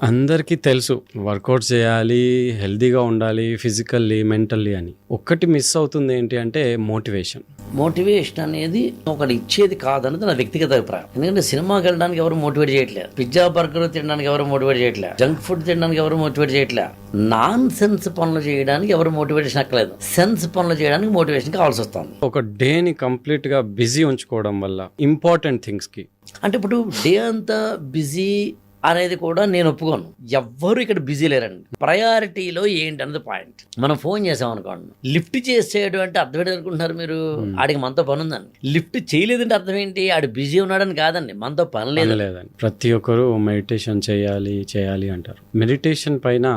అందరికీ తెలుసు వర్కౌట్ చేయాలి, హెల్తీగా ఉండాలి, ఫిజికల్లీ, మెంటల్లీ అని. ఒక్కటి మిస్ అవుతుంది ఏంటి అంటే మోటివేషన్. మోటివేషన్ అనేది ఒకటి ఇచ్చేది కాదన్నది నా వ్యక్తిగత అభిప్రాయం. ఎందుకంటే సినిమాకి వెళ్ళడానికి ఎవరు మోటివేట్ చేయట్లేదు, పిజ్జా బర్గర్ తినడానికి ఎవరు మోటివేట్ చేయట్లేదు, జంక్ ఫుడ్ తినడానికి ఎవరు మోటివేట్ చేయట్లేదు, నాన్ సెన్స్ పనులు చేయడానికి ఎవరు మోటివేషన్ అక్కలేదు, సెన్స్ పనులు చేయడానికి మోటివేషన్ కావాల్సి వస్తుంది. ఒక డేని కంప్లీట్గా బిజీ ఉంచుకోవడం వల్ల ఇంపార్టెంట్ థింగ్స్కి, అంటే ఇప్పుడు డే అంతా బిజీ అనేది కూడా నేను ఒప్పుకోను. ఎవ్వరు ఇక్కడ బిజీ లేరండి. ప్రయారిటీలో ఏంటి అన్నది పాయింట్. మనం ఫోన్ చేసాం అనుకోండి, లిఫ్ట్ చేసేయడం అంటే అర్థం ఏంటి అనుకుంటున్నారు మీరు? ఆడికి మనతో పని ఉందండి. లిఫ్ట్ చేయలేదంటే అర్థం ఏంటి? ఆడు బిజీ ఉన్నాడని కాదండి, మనతో పని లేదండి. ప్రతి ఒక్కరు మెడిటేషన్ చేయాలి అంటారు. మెడిటేషన్ పైన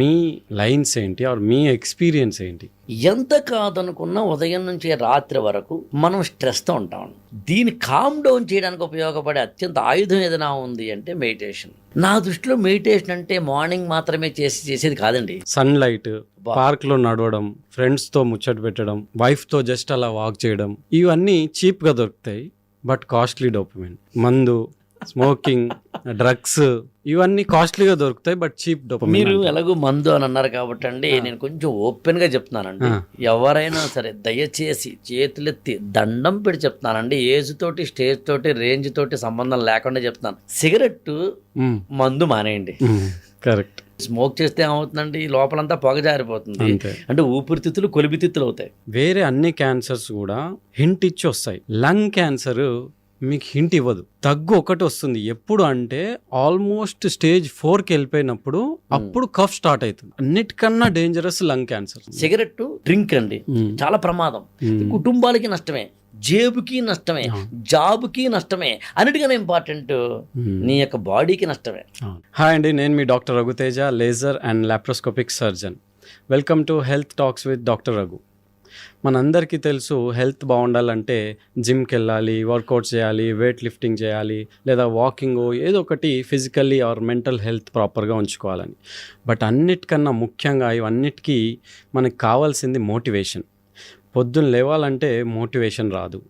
మీ లైన్స్ ఏంటి, ఆర్ మీ ఎక్స్పీరియన్స్ ఏంటి? ఎంత కాదనుకున్నా ఉదయం నుంచి రాత్రి వరకు మనం స్ట్రెస్తో ఉంటాం. దీన్ని కామ్ డౌన్ చేయడానికి ఉపయోగపడే అత్యంత ఆయుధం ఏదైనా ఉంది అంటే మెడిటేషన్. నా దృష్టిలో మెడిటేషన్ అంటే మార్నింగ్ మాత్రమే చేసేది కాదండి. సన్ లైట్, పార్క్ లో నడవడం, ఫ్రెండ్స్ తో ముచ్చట పెట్టడం, వైఫ్ తో జస్ట్ అలా వాక్ చేయడం, ఇవన్నీ చీప్ గా దొరుకుతాయి, బట్ కాస్ట్లీ డోపమైన్. మందు, స్మోకింగ్, డ్రగ్స్ ఇవన్నీ కాస్ట్లీగా దొరుకుతాయి, బట్ చీప్ డోపమైన్. మీరు ఎలాగో మందు అని అన్నారు కాబట్టి అండి, నేను కొంచెం ఓపెన్ గా చెప్తున్నానండి. ఎవరైనా సరే దయచేసి చేతులెత్తి దండం పెట్టి చెప్తున్నానండి, ఏజ్ తోటి, స్టేజ్ తోటి, రేంజ్ తోటి సంబంధం లేకుండా చెప్తున్నాను. సిగరెట్, మందు మానేయండి. కరెక్ట్. స్మోక్ చేస్తే ఏమవుతుందండి, లోపలంతా పొగ జారిపోతుంది, అంటే ఊపిరితిత్తులు కొలిపితిత్తులు అవుతాయి. వేరే అన్ని క్యాన్సర్స్ కూడా హింట్ ఇచ్చి వస్తాయి. లంగ్ క్యాన్సర్ మీకు హింట్ ఇవ్వదు, దగ్గు ఒకటి వస్తుంది. ఎప్పుడు అంటే ఆల్మోస్ట్ స్టేజ్ 4కి వెళ్ళిపోయినప్పుడు అప్పుడు కఫ్ స్టార్ట్ అవుతుంది. అన్నిటికన్నా dangerous lung cancer. Cigarette drink అండి చాలా ప్రమాదం. కుటుంబాలకి నష్టమే, జేబుకి నష్టమే, జాబ్కి నష్టమే, అన్నిటికన్నా ఇంపార్టెంట్ నీ యొక్క బాడీకి నష్టమే. హాయ్ అండి, నేను మీ doctor Raghuteja, laser and laparoscopic surgeon. Welcome to health talks with doctor Raghu. మనందరికీ తెలుసు, హెల్త్ బాగుండాలంటే జిమ్కి వెళ్ళాలి, వర్కౌట్ చేయాలి, వెయిట్ లిఫ్టింగ్ చేయాలి, లేదా వాకింగ్, ఏదో ఒకటి ఫిజికల్లీ ఆర్ మెంటల్ హెల్త్ ప్రాపర్గా ఉంచుకోవాలని. బట్ అన్నిటికన్నా ముఖ్యంగా ఇవన్నిటికీ మనకు కావాల్సింది మోటివేషన్. పొద్దున్న లేవాలంటే మోటివేషన్ రాదు,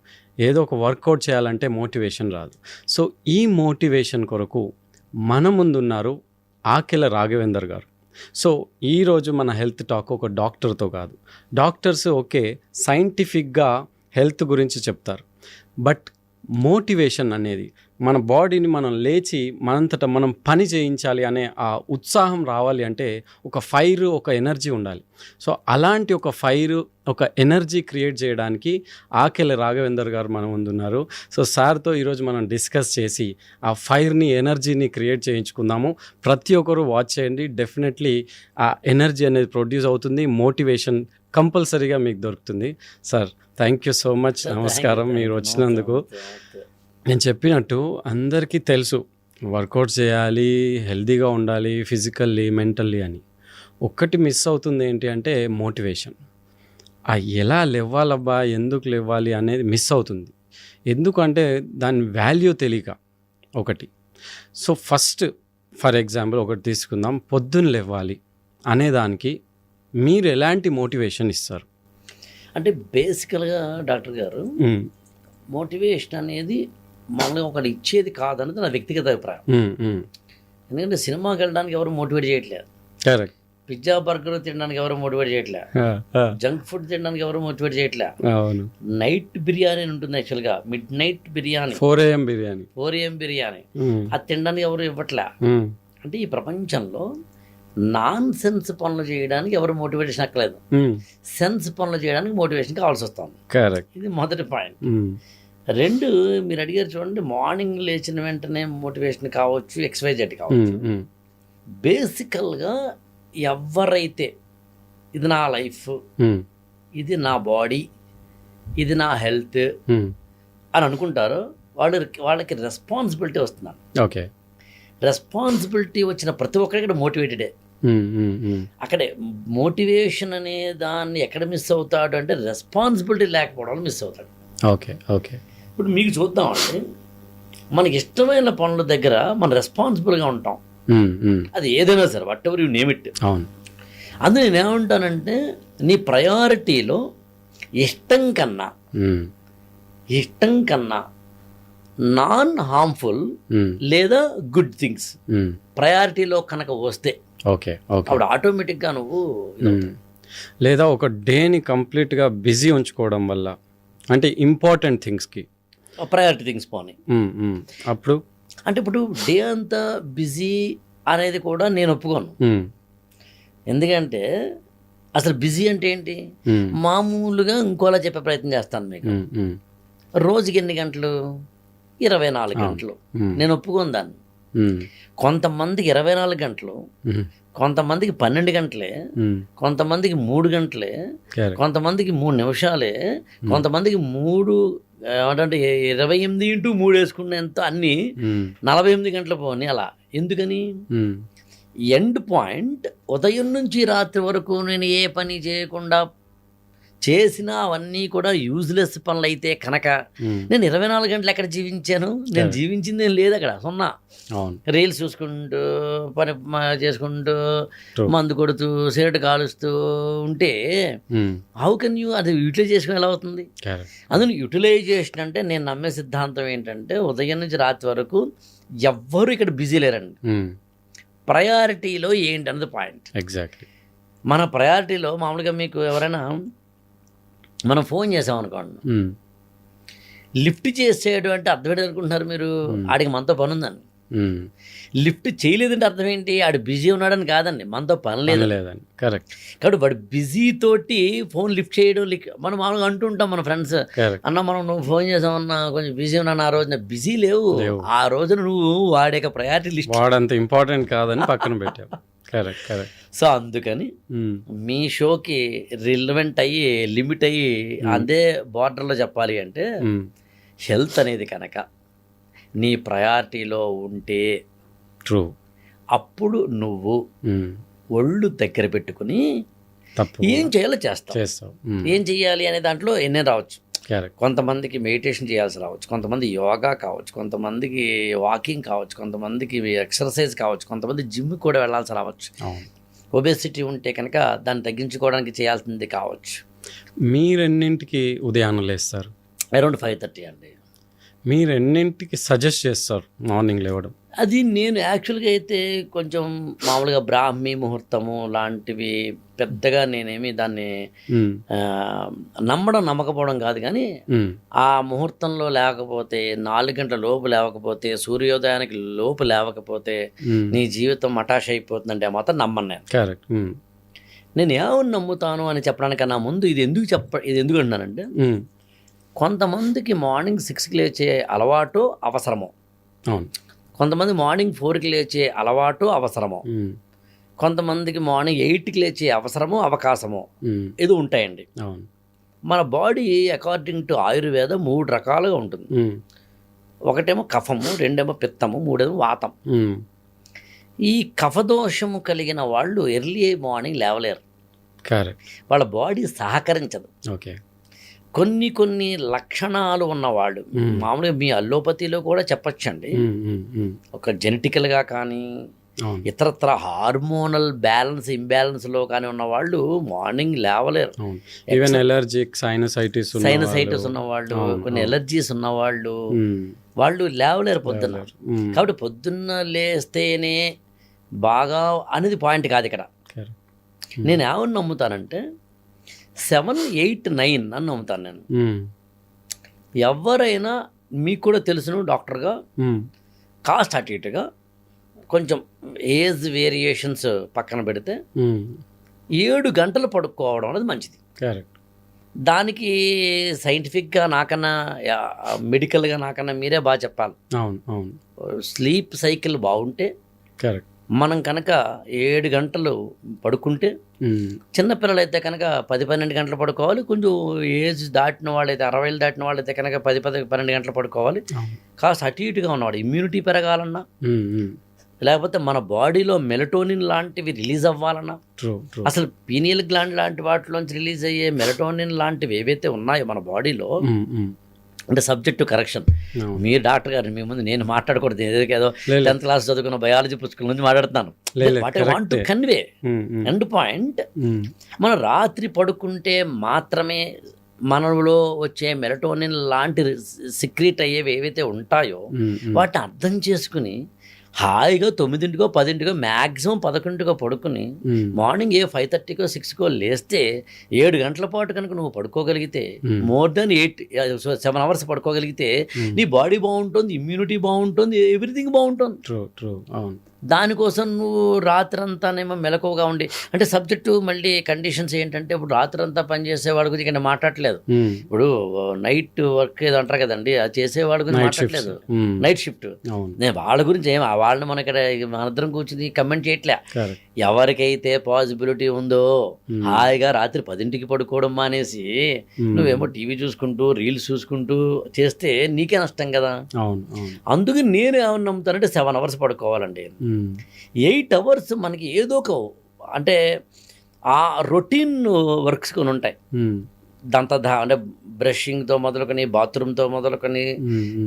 ఏదో ఒక వర్కౌట్ చేయాలంటే మోటివేషన్ రాదు. సో ఈ మోటివేషన్ కొరకు మన ముందున్నారు ఆకెల రాఘవేందర్ గారు. సో ఈరోజు మన హెల్త్ టాక్ ఒక డాక్టర్తో కాదు. డాక్టర్స్ ఓకే సైంటిఫిక్గా హెల్త్ గురించి చెప్తారు, బట్ మోటివేషన్ అనేది మన బాడీని మనం లేచి మనంతటా మనం పని చేయించాలి అనే ఆ ఉత్సాహం రావాలి అంటే ఒక ఫైర్, ఒక ఎనర్జీ ఉండాలి. సో అలాంటి ఒక ఫైర్, ఒక ఎనర్జీ క్రియేట్ చేయడానికి ఆకెల రాఘవేందర్ గారు మన ముందున్నారు. సో సార్తో ఈరోజు మనం డిస్కస్ చేసి ఆ ఫైర్ని, ఎనర్జీని క్రియేట్ చేయించుకుందాము. ప్రతి ఒక్కరు వాచ్ చేయండి, డెఫినెట్లీ ఆ ఎనర్జీ అనేది ప్రొడ్యూస్ అవుతుంది, మోటివేషన్ కంపల్సరీగా మీకు దొరుకుతుంది. Sir thank you so much, నమస్కారం మీరు వచ్చినందుకు. నేను చెప్పినట్టు అందరికీ తెలుసు వర్కౌట్ చేయాలి, హెల్తీగా ఉండాలి, ఫిజికల్లీ, మెంటల్లీ అని. ఒక్కటి మిస్ అవుతుంది ఏంటి అంటే మోటివేషన్. ఎలా లేవ్వాలబ్బా, ఎందుకు లేవాలి అనేది మిస్ అవుతుంది. ఎందుకంటే దాని వాల్యూ తెలియక ఒకటి. సో ఫస్ట్ ఫర్ ఎగ్జాంపుల్ ఒకటి తీసుకుందాం, పొద్దున్న లేవాలి అనేదానికి మీరు ఎలాంటి మోటివేషన్ ఇస్తారు? అంటే బేసికల్గా డాక్టర్ గారు, మోటివేషన్ అనేది మనల్ని ఒకటి ఇచ్చేది కాదన్నది నా వ్యక్తిగత అభిప్రాయం. ఎందుకంటే సినిమాకి వెళ్ళడానికి ఎవరు మోటివేట్ చేయట్లేదు, కరెక్ట్. పిజ్జా బర్గర్ తినడానికి ఎవరు మోటివేట్ చేయట్లేదు, జంక్ ఫుడ్ తినడానికి ఎవరు మోటివేట్ చేయట్లేదు. నైట్ బిర్యానీ ఉంటుంది, యాక్చువల్గా mid night biryani, 4 AM biryani అది తినడానికి ఎవరు ఇవ్వట్లే. అంటే ఈ ప్రపంచంలో నాన్ సెన్స్ పనులు చేయడానికి ఎవరు మోటివేషన్ అక్కలేదు, సెన్స్ పనులు చేయడానికి మోటివేషన్ కావాల్సి వస్తుంది. ఇది మొదటి పాయింట్. 2, మీరు అడిగారు చూడండి, మార్నింగ్ లేచిన వెంటనే మోటివేషన్ కావచ్చు, XYZ కావచ్చు. బేసికల్గా ఎవరైతే ఇది నా లైఫ్, ఇది నా బాడీ, ఇది నా హెల్త్ అని అనుకుంటారో వాళ్ళకి రెస్పాన్సిబిలిటీ వస్తున్నారు. ఓకే, రెస్పాన్సిబిలిటీ వచ్చిన ప్రతి ఒక్కరు ఇక్కడ మోటివేటెడే. అక్కడే మోటివేషన్ అనే దాన్ని ఎక్కడ మిస్ అవుతాడు అంటే రెస్పాన్సిబిలిటీ లేకపోవడం మిస్ అవుతాడు. ఓకే. ఇప్పుడు మీకు చూద్దామంటే, మనకి ఇష్టమైన పనుల దగ్గర మనం రెస్పాన్సిబుల్గా ఉంటాం, అది ఏదైనా సరే, what ever you name it. అది నేను ఏమంటానంటే, నీ ప్రయారిటీలో ఇష్టం కన్నా నాన్ హార్మ్ఫుల్ లేదా గుడ్ థింగ్స్ ప్రయారిటీలో కనుక వస్తే ఓకే ఓకే అప్పుడు ఆటోమేటిక్గా నువ్వు లేదా ఒక డేని కంప్లీట్గా బిజీ ఉంచుకోవడం వల్ల అంటే ఇంపార్టెంట్ థింగ్స్కి ప్రయారిటీ థింగ్స్ పోనీ అప్పుడు అంటే ఇప్పుడు డే అంతా బిజీ అనేది కూడా నేను ఒప్పుకోను. ఎందుకంటే అసలు బిజీ అంటే ఏంటి, మామూలుగా ఇంకోలా చెప్పే ప్రయత్నం చేస్తాను మీకు. రోజుకి ఎన్ని గంటలు? 24 గంటలు. నేను ఒప్పుకోను దాన్ని. కొంతమందికి 24 గంటలు, కొంతమందికి 12 గంటలే, కొంతమందికి 3 గంటలే, కొంతమందికి 3 నిమిషాలే, కొంతమందికి 3 ఏమంటే 28x3 వేసుకునేంత అన్ని 48 గంటలు పోనీ అలా. ఎందుకని? ఎండ్ పాయింట్ ఉదయం నుంచి రాత్రి వరకు నేను ఏ పని చేయకుండా చేసినా అవన్నీ కూడా యూజ్లెస్ పనులు అయితే కనుక నేను 24 గంటలు ఎక్కడ జీవించాను? నేను జీవించింది ఏం లేదు అక్కడ, సున్నా. రీల్స్ చూసుకుంటూ పని చేసుకుంటూ మందు కొడుతూ సిగరెట్ కాలుస్తూ ఉంటే హౌ కెన్ యూ అది యూటిలైజ్ చేసుకుని ఎలా అవుతుంది? అందులో యూటిలైజేషన్ అంటే నేను నమ్మే సిద్ధాంతం ఏంటంటే ఉదయం నుంచి రాత్రి వరకు ఎవ్వరు ఇక్కడ బిజీ లేరండి. ప్రయారిటీలో ఏంటి అన్నది పాయింట్. ఎగ్జాక్ట్లీ. మన ప్రయారిటీలో మామూలుగా మీకు ఎవరైనా మనం ఫోన్ చేసామనుకోండి, లిఫ్ట్ చేసేయడం అంటే అర్థం ఏంటి అనుకుంటున్నారు మీరు? ఆడికి మనతో పని ఉందని. లిఫ్ట్ చేయలేదంటే అర్థం ఏంటి? ఆడు బిజీ ఉన్నాడని కాదండి, మనతో పని లేదని. కరెక్ట్. కాబట్టి వాడు బిజీ తోటి ఫోన్ లిఫ్ట్ చేయడం మనం మామూలుగా అంటుంటాం మన ఫ్రెండ్స్, అన్న మనం నువ్వు ఫోన్ చేసామన్నా కొంచెం బిజీ ఉన్నాను, ఆ రోజున బిజీ లేవు, ఆ రోజున నువ్వు వాడే ప్రయారిటీ లిస్ట్ వాడంత ఇంపార్టెంట్ కాదని పక్కన పెట్టావు. Correct correct. సో అందుకని మీ షోకి రిలవెంట్ అయ్యి లిమిట్ అయ్యి అదే బార్డర్లో చెప్పాలి అంటే హెల్త్ అనేది కనుక నీ ప్రయారిటీలో ఉంటే ట్రూ, అప్పుడు నువ్వు ఒళ్ళు దగ్గర పెట్టుకుని ఏం చేయాలో చేస్తావు. ఏం చెయ్యాలి అనే దాంట్లో ఎన్నే రావచ్చు. కొంతమందికి మెడిటేషన్ చేయాల్సి రావచ్చు, కొంతమంది యోగా కావచ్చు, కొంతమందికి వాకింగ్ కావచ్చు, కొంతమందికి ఎక్సర్సైజ్ కావచ్చు, కొంతమంది జిమ్ కూడా వెళ్ళాల్సి రావచ్చు. ఒబేసిటీ ఉంటే కనుక దాన్ని తగ్గించుకోవడానికి చేయాల్సింది కావచ్చు. మీరెన్నింటికి ఉదయాన్నే లేస్తారు? అరౌండ్ 5:30 అండి. మీరు ఎన్నింటికి సజెస్ట్ చేస్తారు మార్నింగ్ లేవడం? అది నేను యాక్చువల్గా అయితే కొంచెం మామూలుగా బ్రాహ్మీ ముహూర్తము లాంటివి పెద్దగా నేనేమి దాన్ని నమ్మకపోవడం కాదు, కానీ ఆ ముహూర్తంలో లేకపోతే 4 గంటల లోపు లేవకపోతే సూర్యోదయానికి లోపు లేవకపోతే నీ జీవితం మటాష్ అయిపోతుందంటే మాత్రం నమ్మను నేను. కరెక్ట్. నేను ఏమని నమ్ముతాను అని చెప్పడానికన్నా ముందు ఇది ఎందుకు అంటున్నానంటే, కొంతమందికి మార్నింగ్ 6కి లేచే అలవాటు అవసరము, కొంతమంది మార్నింగ్ 4కి లేచే అలవాటు అవసరము, కొంతమందికి మార్నింగ్ 8కి లేచే అవసరము అవకాశము ఇది ఉంటాయండి. మన బాడీ అకార్డింగ్ టు ఆయుర్వేద 3 రకాలుగా ఉంటుంది. ఒకటేమో కఫము, రెండేమో పిత్తము, మూడేమో వాతం. ఈ కఫదోషము కలిగిన వాళ్ళు ఎర్లీ మార్నింగ్ లేవలేరు, వాళ్ళ బాడీ సహకరించదు. ఓకే. కొన్ని లక్షణాలు ఉన్నవాళ్ళు మామూలుగా మీ అల్లోపతిలో కూడా చెప్పచ్చండి, ఒక జెనెటికల్గా కానీ ఇతరత్ర హార్మోనల్ బ్యాలెన్స్ ఇంబ్యాలెన్స్లో కానీ ఉన్నవాళ్ళు మార్నింగ్ లేవలేరు. ఈవెన్ ఎలర్జిక్ సైనసైటిస్ ఉన్నవాళ్ళు, కొన్ని ఎలర్జీస్ ఉన్నవాళ్ళు వాళ్ళు లేవలేరు పొద్దున్న. కాబట్టి పొద్దున్న లేస్తేనే బాగా అనేది పాయింట్ కాదు ఇక్కడ. నేను ఏమని నమ్ముతానంటే 7, 8, 9 అని నమ్ముతాను నేను. ఎవరైనా మీకు కూడా తెలుసును డాక్టర్గా కాస్ట్ అటు ఇటుగా కొంచెం ఏజ్ వేరియేషన్స్ పక్కన పెడితే 7 గంటలు పడుకోవడం అనేది మంచిది. దానికి సైంటిఫిక్గా నాకన్నా మెడికల్గా నాకన్నా మీరే బాగా చెప్పాలి. స్లీప్ సైకిల్ బాగుంటే మనం కనుక 7 గంటలు పడుకుంటే, చిన్నపిల్లలు అయితే కనుక 10-12 గంటలు పడుకోవాలి, కొంచెం ఏజ్ దాటిన వాళ్ళైతే 60 దాటిన వాళ్ళైతే కనుక 10-12 గంటలు పడుకోవాలి. కాస్త అటు ఇటుగా ఉన్నవాడు ఇమ్యూనిటీ పెరగాలన్నా, లేకపోతే మన బాడీలో మెలటోనిన్ లాంటివి రిలీజ్ అవ్వాలన్నా, అసలు పీనియల్ గ్లాండ్ లాంటి వాటిలోంచి రిలీజ్ అయ్యే మెలటోనిన్ లాంటివి ఏవైతే ఉన్నాయో మన బాడీలో, అంటే సబ్జెక్టు కరెక్షన్. మీరు డాక్టర్ గారు మీ ముందు నేను మాట్లాడకూడదు, ఏదో 10th క్లాస్ చదువుకున్న బయాలజీ పుస్తకం నుంచి మాట్లాడుతున్నాను. What I want to convey end point, మనం రాత్రి పడుకుంటే మాత్రమే మనలో వచ్చే మెలటోనిన్ లాంటి సిక్రీట్ అయ్యేవి ఏవైతే ఉంటాయో వాటిని అర్థం చేసుకుని హాయిగా 9కో 10కో మ్యాక్సిమం 11కో పడుకుని మార్నింగ్ 5:30కో 6కో లేస్తే 7 గంటల పాటు కనుక నువ్వు పడుకోగలిగితే మోర్ దెన్ 7 అవర్స్ పడుకోగలిగితే నీ బాడీ బాగుంటుంది, ఇమ్యూనిటీ బాగుంటుంది, ఎవ్రీథింగ్ బాగుంటుంది. ట్రూ అవును. దానికోసం నువ్వు రాత్రంతానేమో మెలకువగా ఉండి, అంటే సబ్జెక్టు మళ్ళీ కండిషన్స్ ఏంటంటే ఇప్పుడు రాత్రంతా పనిచేసేవాడి గురించి ఇక్కడ మాట్లాడలేదు. ఇప్పుడు నైట్ వర్క్ ఏదో అంటారు కదండి, అది చేసేవాడి గురించి మాట్లాడలేదు, నైట్ షిఫ్ట్. నేను వాళ్ళ గురించి వాళ్ళని మన ఇక్కడ మనందరం కూర్చుని కమెంట్ చేయట్లే. ఎవరికైతే పాసిబిలిటీ ఉందో హాయిగా రాత్రి 10కి పడుకోవడం మానేసి నువ్వేమో టీవీ చూసుకుంటూ రీల్స్ చూసుకుంటూ చేస్తే నీకే నష్టం కదా. అందుకు నేను ఏమన్నా నమ్ముతానంటే 7 అవర్స్ పడుకోవాలండి. 8 అవర్స్ మనకి ఏదో ఒక అంటే ఆ రొటీన్ వర్క్స్ కొన్ని ఉంటాయి. అంటే బ్రషింగ్తో మొదలుకొని, బాత్రూమ్తో మొదలుకొని,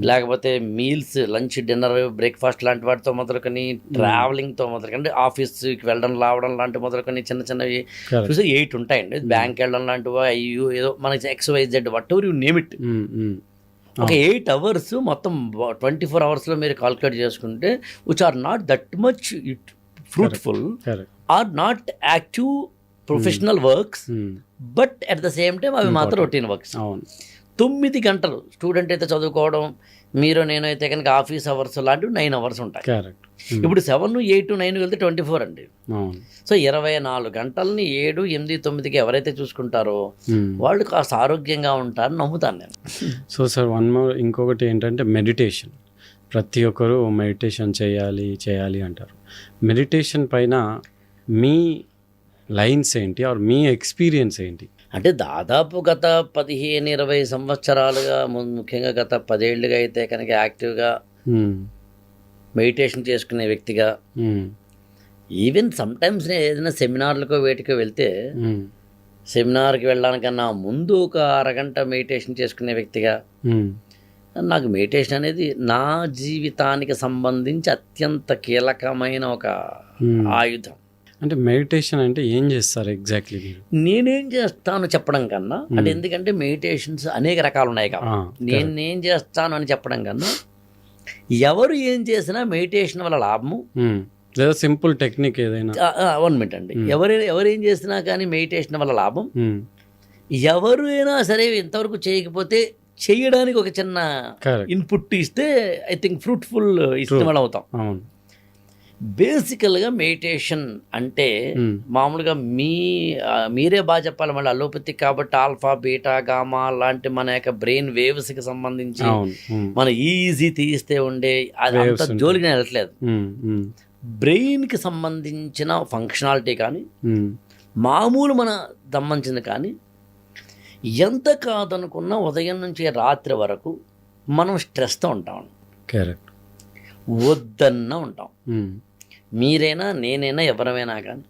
లేకపోతే మీల్స్, లంచ్, డిన్నర్, బ్రేక్ఫాస్ట్ లాంటి వాటితో మొదలుకొని, ట్రావెలింగ్తో మొదలుకొని, అంటే ఆఫీస్కి వెళ్ళడం రావడం లాంటి మొదలుకొని చిన్న చిన్నవి చూసి 8 ఉంటాయండి. బ్యాంక్ వెళ్ళడం లాంటివి అయ్యో ఏదో మనకి XYZ whatever you name it. ఒక 8 అవర్స్ మొత్తం 24 అవర్స్లో మీరు కాల్కులేట్ చేసుకుంటే which are not that much fruitful, are not active professional works, but at the same time అవి మాత్రం రొటీన్ వర్క్స్. 9 గంటలు స్టూడెంట్ అయితే చదువుకోవడం, మీరు నేను అయితే కనుక ఆఫీస్ అవర్స్ లాంటివి 9 అవర్స్ ఉంటాయి. ఇప్పుడు 7, 8, 9 వెళ్తే 24 అండి. సో 24 గంటలని 7, 8, 9కి ఎవరైతే చూసుకుంటారో వాళ్ళు కాస్త ఆరోగ్యంగా ఉంటారని నమ్ముతాను నేను. సో సార్ ఇంకొకటి ఏంటంటే మెడిటేషన్. ప్రతి ఒక్కరు మెడిటేషన్ చేయాలి అంటారు. మెడిటేషన్ పైన మీ లైన్స్ ఏంటి, ఆర్ మీ ఎక్స్పీరియన్స్ ఏంటి? అంటే దాదాపు గత 15-20 సంవత్సరాలుగా, ముఖ్యంగా గత 10 ఏళ్ళుగా అయితే కనుక యాక్టివ్గా మెడిటేషన్ చేసుకునే వ్యక్తిగా, ఈవెన్ సమ్టైమ్స్ నేను ఏదైనా సెమినార్లకో వేటికో వెళ్తే సెమినార్కి వెళ్ళడానికన్నా ముందు ఒక అరగంట మెడిటేషన్ చేసుకునే వ్యక్తిగా, నాకు మెడిటేషన్ అనేది నా జీవితానికి సంబంధించి అత్యంత కీలకమైన ఒక ఆయుధం. అంటే మెడిటేషన్ అంటే ఏం చేస్తారు ఎగ్జాక్ట్లీ? నేనేం చేస్తాను చెప్పడం కన్నా, అంటే ఎందుకంటే మెడిటేషన్స్ అనేక రకాలు ఉన్నాయి కాబట్టి నేనేం చేస్తాను అని చెప్పడం కన్నా, ఎవరు ఏం చేసినా మెడిటేషన్ వల్ల లాభము లేదా సింపుల్ టెక్నిక్ ఏదైనా 1 మినిట్ అండి, ఎవరేం చేసినా కానీ మెడిటేషన్ వల్ల లాభం. ఎవరైనా సరే ఇంతవరకు చేయకపోతే చేయడానికి ఒక చిన్న ఇన్పుట్ ఇస్తే ఐ థింక్ ఫ్రూట్ఫుల్ ఇష్టం వల్ల అవుతాం. బేసికల్గా మెడిటేషన్ అంటే మామూలుగా మీరే బాగా చెప్పాలి, మళ్ళీ అలోపతిక్ కాబట్టి ఆల్ఫా, బీటా, గామా లాంటి మన యొక్క బ్రెయిన్ వేవ్స్కి సంబంధించి మనం ఈజీ తీస్తే ఉండే అది అంత జోలికి వెళ్ళట్లేదు. బ్రెయిన్కి సంబంధించిన ఫంక్షనాలిటీ కానీ మామూలు మన సంబంధించింది కానీ ఎంత కాదనుకున్న ఉదయం నుంచి రాత్రి వరకు మనం స్ట్రెస్తో ఉంటాం. కరెక్ట్. వద్దన్నా ఉంటాం. మీరైనా నేనైనా ఎవరైనా కానీ.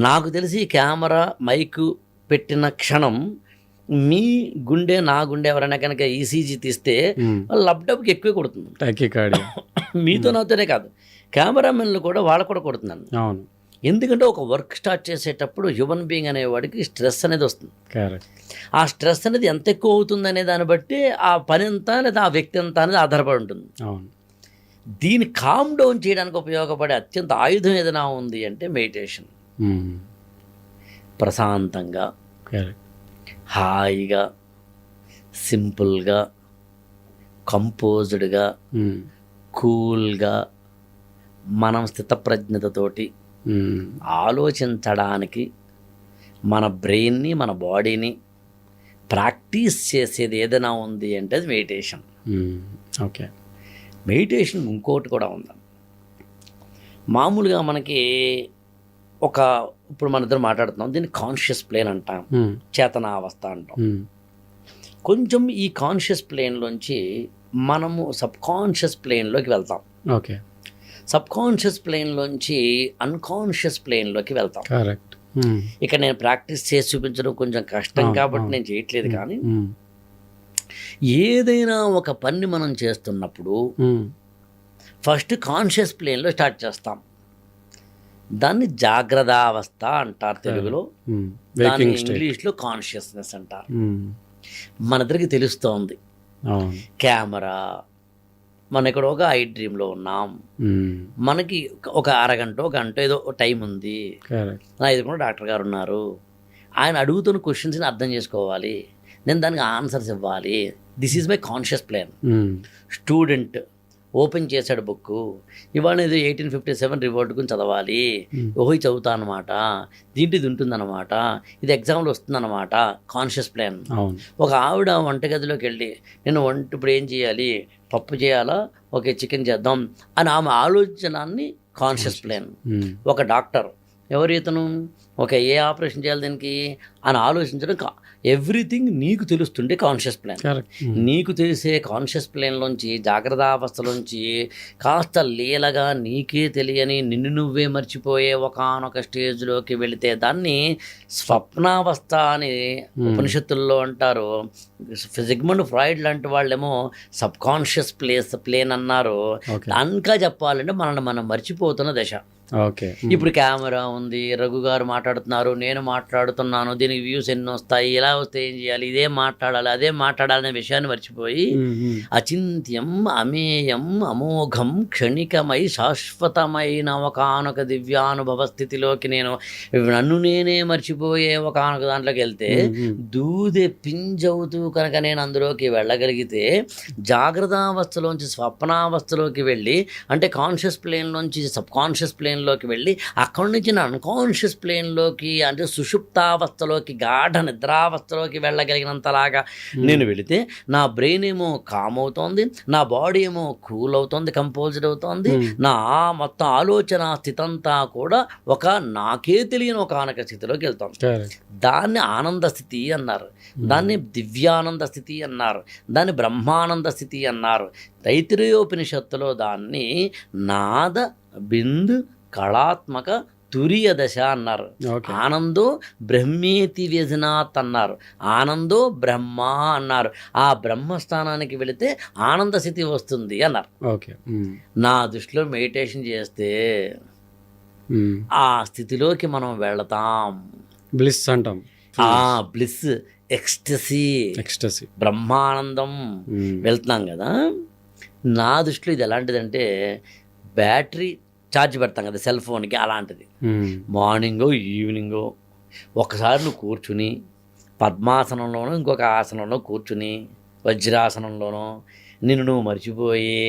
నాకు తెలిసి కెమెరా మైకు పెట్టిన క్షణం మీ గుండె నా గుండె ఎవరైనా కనుక ఈసీజీ తీస్తే లబ్డబ్కి ఎక్కువ కొడుతుంది. మీతో నాతోనే కాదు, కెమెరామెన్లు కూడా వాళ్ళకు కూడా కొడుతున్నాను. ఎందుకంటే ఒక వర్క్ స్టార్ట్ చేసేటప్పుడు హ్యూమన్ బీయింగ్ అనేవాడికి స్ట్రెస్ అనేది వస్తుంది. ఆ స్ట్రెస్ అనేది ఎంత ఎక్కువ అవుతుంది అనే దాన్ని బట్టి ఆ పని ఎంత లేదా ఆ వ్యక్తి ఎంత అనేది ఆధారపడి ఉంటుంది. దీన్ని కామ్ డౌన్ చేయడానికి ఉపయోగపడే అత్యంత ఆయుధం ఏదైనా ఉంది అంటే మెడిటేషన్. ప్రశాంతంగా, హాయిగా, సింపుల్గా, కంపోజ్డ్గా, కూల్గా, మనం స్థితప్రజ్ఞతతోటి ఆలోచించడానికి మన బ్రెయిన్ని, మన బాడీని ప్రాక్టీస్ చేసేది ఏదైనా ఉంది అంటే అది మెడిటేషన్. ఓకే. మెడిటేషన్ ఇంకోటి కూడా ఉంది. మామూలుగా మనకి ఇప్పుడు మన ఇద్దరు మాట్లాడుతున్నాం, దీన్ని కాన్షియస్ ప్లేన్ అంటాం, చేతనావస్థ అంటాం. కొంచెం ఈ కాన్షియస్ ప్లేన్లోంచి మనము సబ్ కాన్షియస్ ప్లేన్లోకి వెళ్తాం. ఓకే. సబ్ కాన్షియస్ ప్లేన్లోంచి అన్కాన్షియస్ ప్లేన్లోకి వెళ్తాం. కరెక్ట్. ఇక్కడ నేను ప్రాక్టీస్ చేసి చూపించడం కొంచెం కష్టం కాబట్టి నేను చేయట్లేదు, కానీ ఏదైనా ఒక పని మనం చేస్తున్నప్పుడు ఫస్ట్ కాన్షియస్ ప్లేన్లో స్టార్ట్ చేస్తాం. దాన్ని జాగ్రత్తావస్థ అంటారు తెలుగులో, దాన్ని ఇంగ్లీష్లో కాన్షియస్నెస్ అంటారు. మనిద్దరికి తెలుస్తోంది. కెమెరా, మన ఇక్కడ ఒక ఐ డ్రీమ్లో ఉన్నాం, మనకి ఒక అరగంట గంట ఏదో టైం ఉంది, నా ఎదురుకుండా డాక్టర్ గారు ఉన్నారు, ఆయన అడుగుతున్న క్వశ్చన్స్ని అర్థం చేసుకోవాలి, నేను దానికి ఆన్సర్స్ ఇవ్వాలి. This is my conscious plan. Student open చేశాడు బుక్, ఇవాళ ఇది 1857 రివోల్ట్ గురించి చదవాలి, ఓహో చదువుతా అనమాట, దీంట్లో ఇది ఉంటుందన్నమాట, ఇది ఎగ్జామ్లో వస్తుందన్నమాట, కాన్షియస్ ప్లాన్. ఒక ఆవిడ వంటగదిలోకి వెళ్ళి నేను ఇప్పుడు ఏం చేయాలి, పప్పు చేయాలా, ఓకే చికెన్ చేద్దాం అని ఆమె ఆలోచనాన్ని కాన్షియస్ ప్లాన్. ఒక డాక్టర్, ఎవరు ఇతను, ఓకే ఏ ఆపరేషన్ చేయాలి దీనికి అని ఆలోచించడం, ఎవ్రీథింగ్ నీకు తెలుస్తుండే కాన్షియస్ ప్లాన్. నీకు తెలిసే కాన్షియస్ ప్లాన్లోంచి, జాగ్రత్త అవస్థలోంచి కాస్త లీలగా నీకే తెలియని నిన్ను నువ్వే మర్చిపోయే ఒకానొక స్టేజ్లోకి వెళితే దాన్ని స్వప్నావస్థ అని ఉపనిషత్తుల్లో అంటారు. సిగ్మండ్ ఫ్రాయిడ్ లాంటి వాళ్ళేమో సబ్ కాన్షియస్ ప్లేన్ అన్నారు. ఇంకా చెప్పాలంటే మనం మర్చిపోతున్న దశ. ఇప్పుడు కెమెరా ఉంది, రఘు గారు మాట్లాడుతున్నారు, నేను మాట్లాడుతున్నాను, దీనికి వ్యూస్ ఎన్ని వస్తాయి, ఇలా వస్తే ఏం చేయాలి, ఇదే మాట్లాడాలి, అదే మాట్లాడాలనే విషయాన్ని మర్చిపోయి అచింత్యం అమేయం అమోఘం క్షణికమై శాశ్వతమైన ఒకానొక దివ్యానుభవ స్థితిలోకి నన్ను నేనే మర్చిపోయే ఒకానొక దాంట్లోకి వెళ్తే దూదె పింజవుతూ కనుక నేను అందులోకి వెళ్ళగలిగితే జాగ్రత్తావస్థలోంచి స్వప్నావస్థలోకి వెళ్ళి, అంటే కాన్షియస్ ప్లేన్లోంచి సబ్ కాన్షియస్ ప్లేన్లోకి వెళ్ళి అక్కడి నుంచి నా అన్కాన్షియస్ ప్లేన్లోకి, అంటే సుషుప్తావస్థలోకి, గాఢ నిద్రావస్థలోకి వెళ్ళగలిగినంతలాగా నేను వెళితే నా బ్రెయిన్ ఏమో కామ్ అవుతోంది, నా బాడీ ఏమో కూల్ అవుతోంది, కంపోజ్డ్ అవుతోంది, నా మొత్తం ఆలోచన స్థితి అంతా కూడా ఒక నాకే తెలియని ఒక ఆనక స్థితిలోకి వెళ్తాం. దాన్ని ఆనంద స్థితి అన్నారు, దాన్ని దివ్యానంద స్థితి అన్నారు, దాన్ని బ్రహ్మానంద స్థితి అన్నారు. తైత్తిరీయోపనిషత్తులో దాన్ని నాద బిందు కళాత్మక తురియ దశ అన్నారు. ఆనందో బ్రహ్మేతి వ్యజనాత్ అన్నారు, ఆనందో బ్రహ్మ అన్నారు. ఆ బ్రహ్మస్థానానికి వెళితే ఆనంద స్థితి వస్తుంది అన్నారు. నా దృష్టిలో మెడిటేషన్ చేస్తే ఆ స్థితిలోకి మనం వెళతాం. బ్లిస్ అంటాం. బ్లిస్, ఎక్స్టసీ, బ్రహ్మానందం వెళ్తున్నాం కదా. నా దృష్టిలో ఇది ఎలాంటిదంటే బ్యాటరీ ఛార్జ్ పెడతాం కదా సెల్ ఫోన్కి, అలాంటిది. మార్నింగో ఈవినింగో ఒకసారి నువ్వు కూర్చుని పద్మాసనంలోనో ఇంకొక ఆసనంలో కూర్చుని వజ్రాసనంలోనో నిన్ను నువ్వు మర్చిపోయి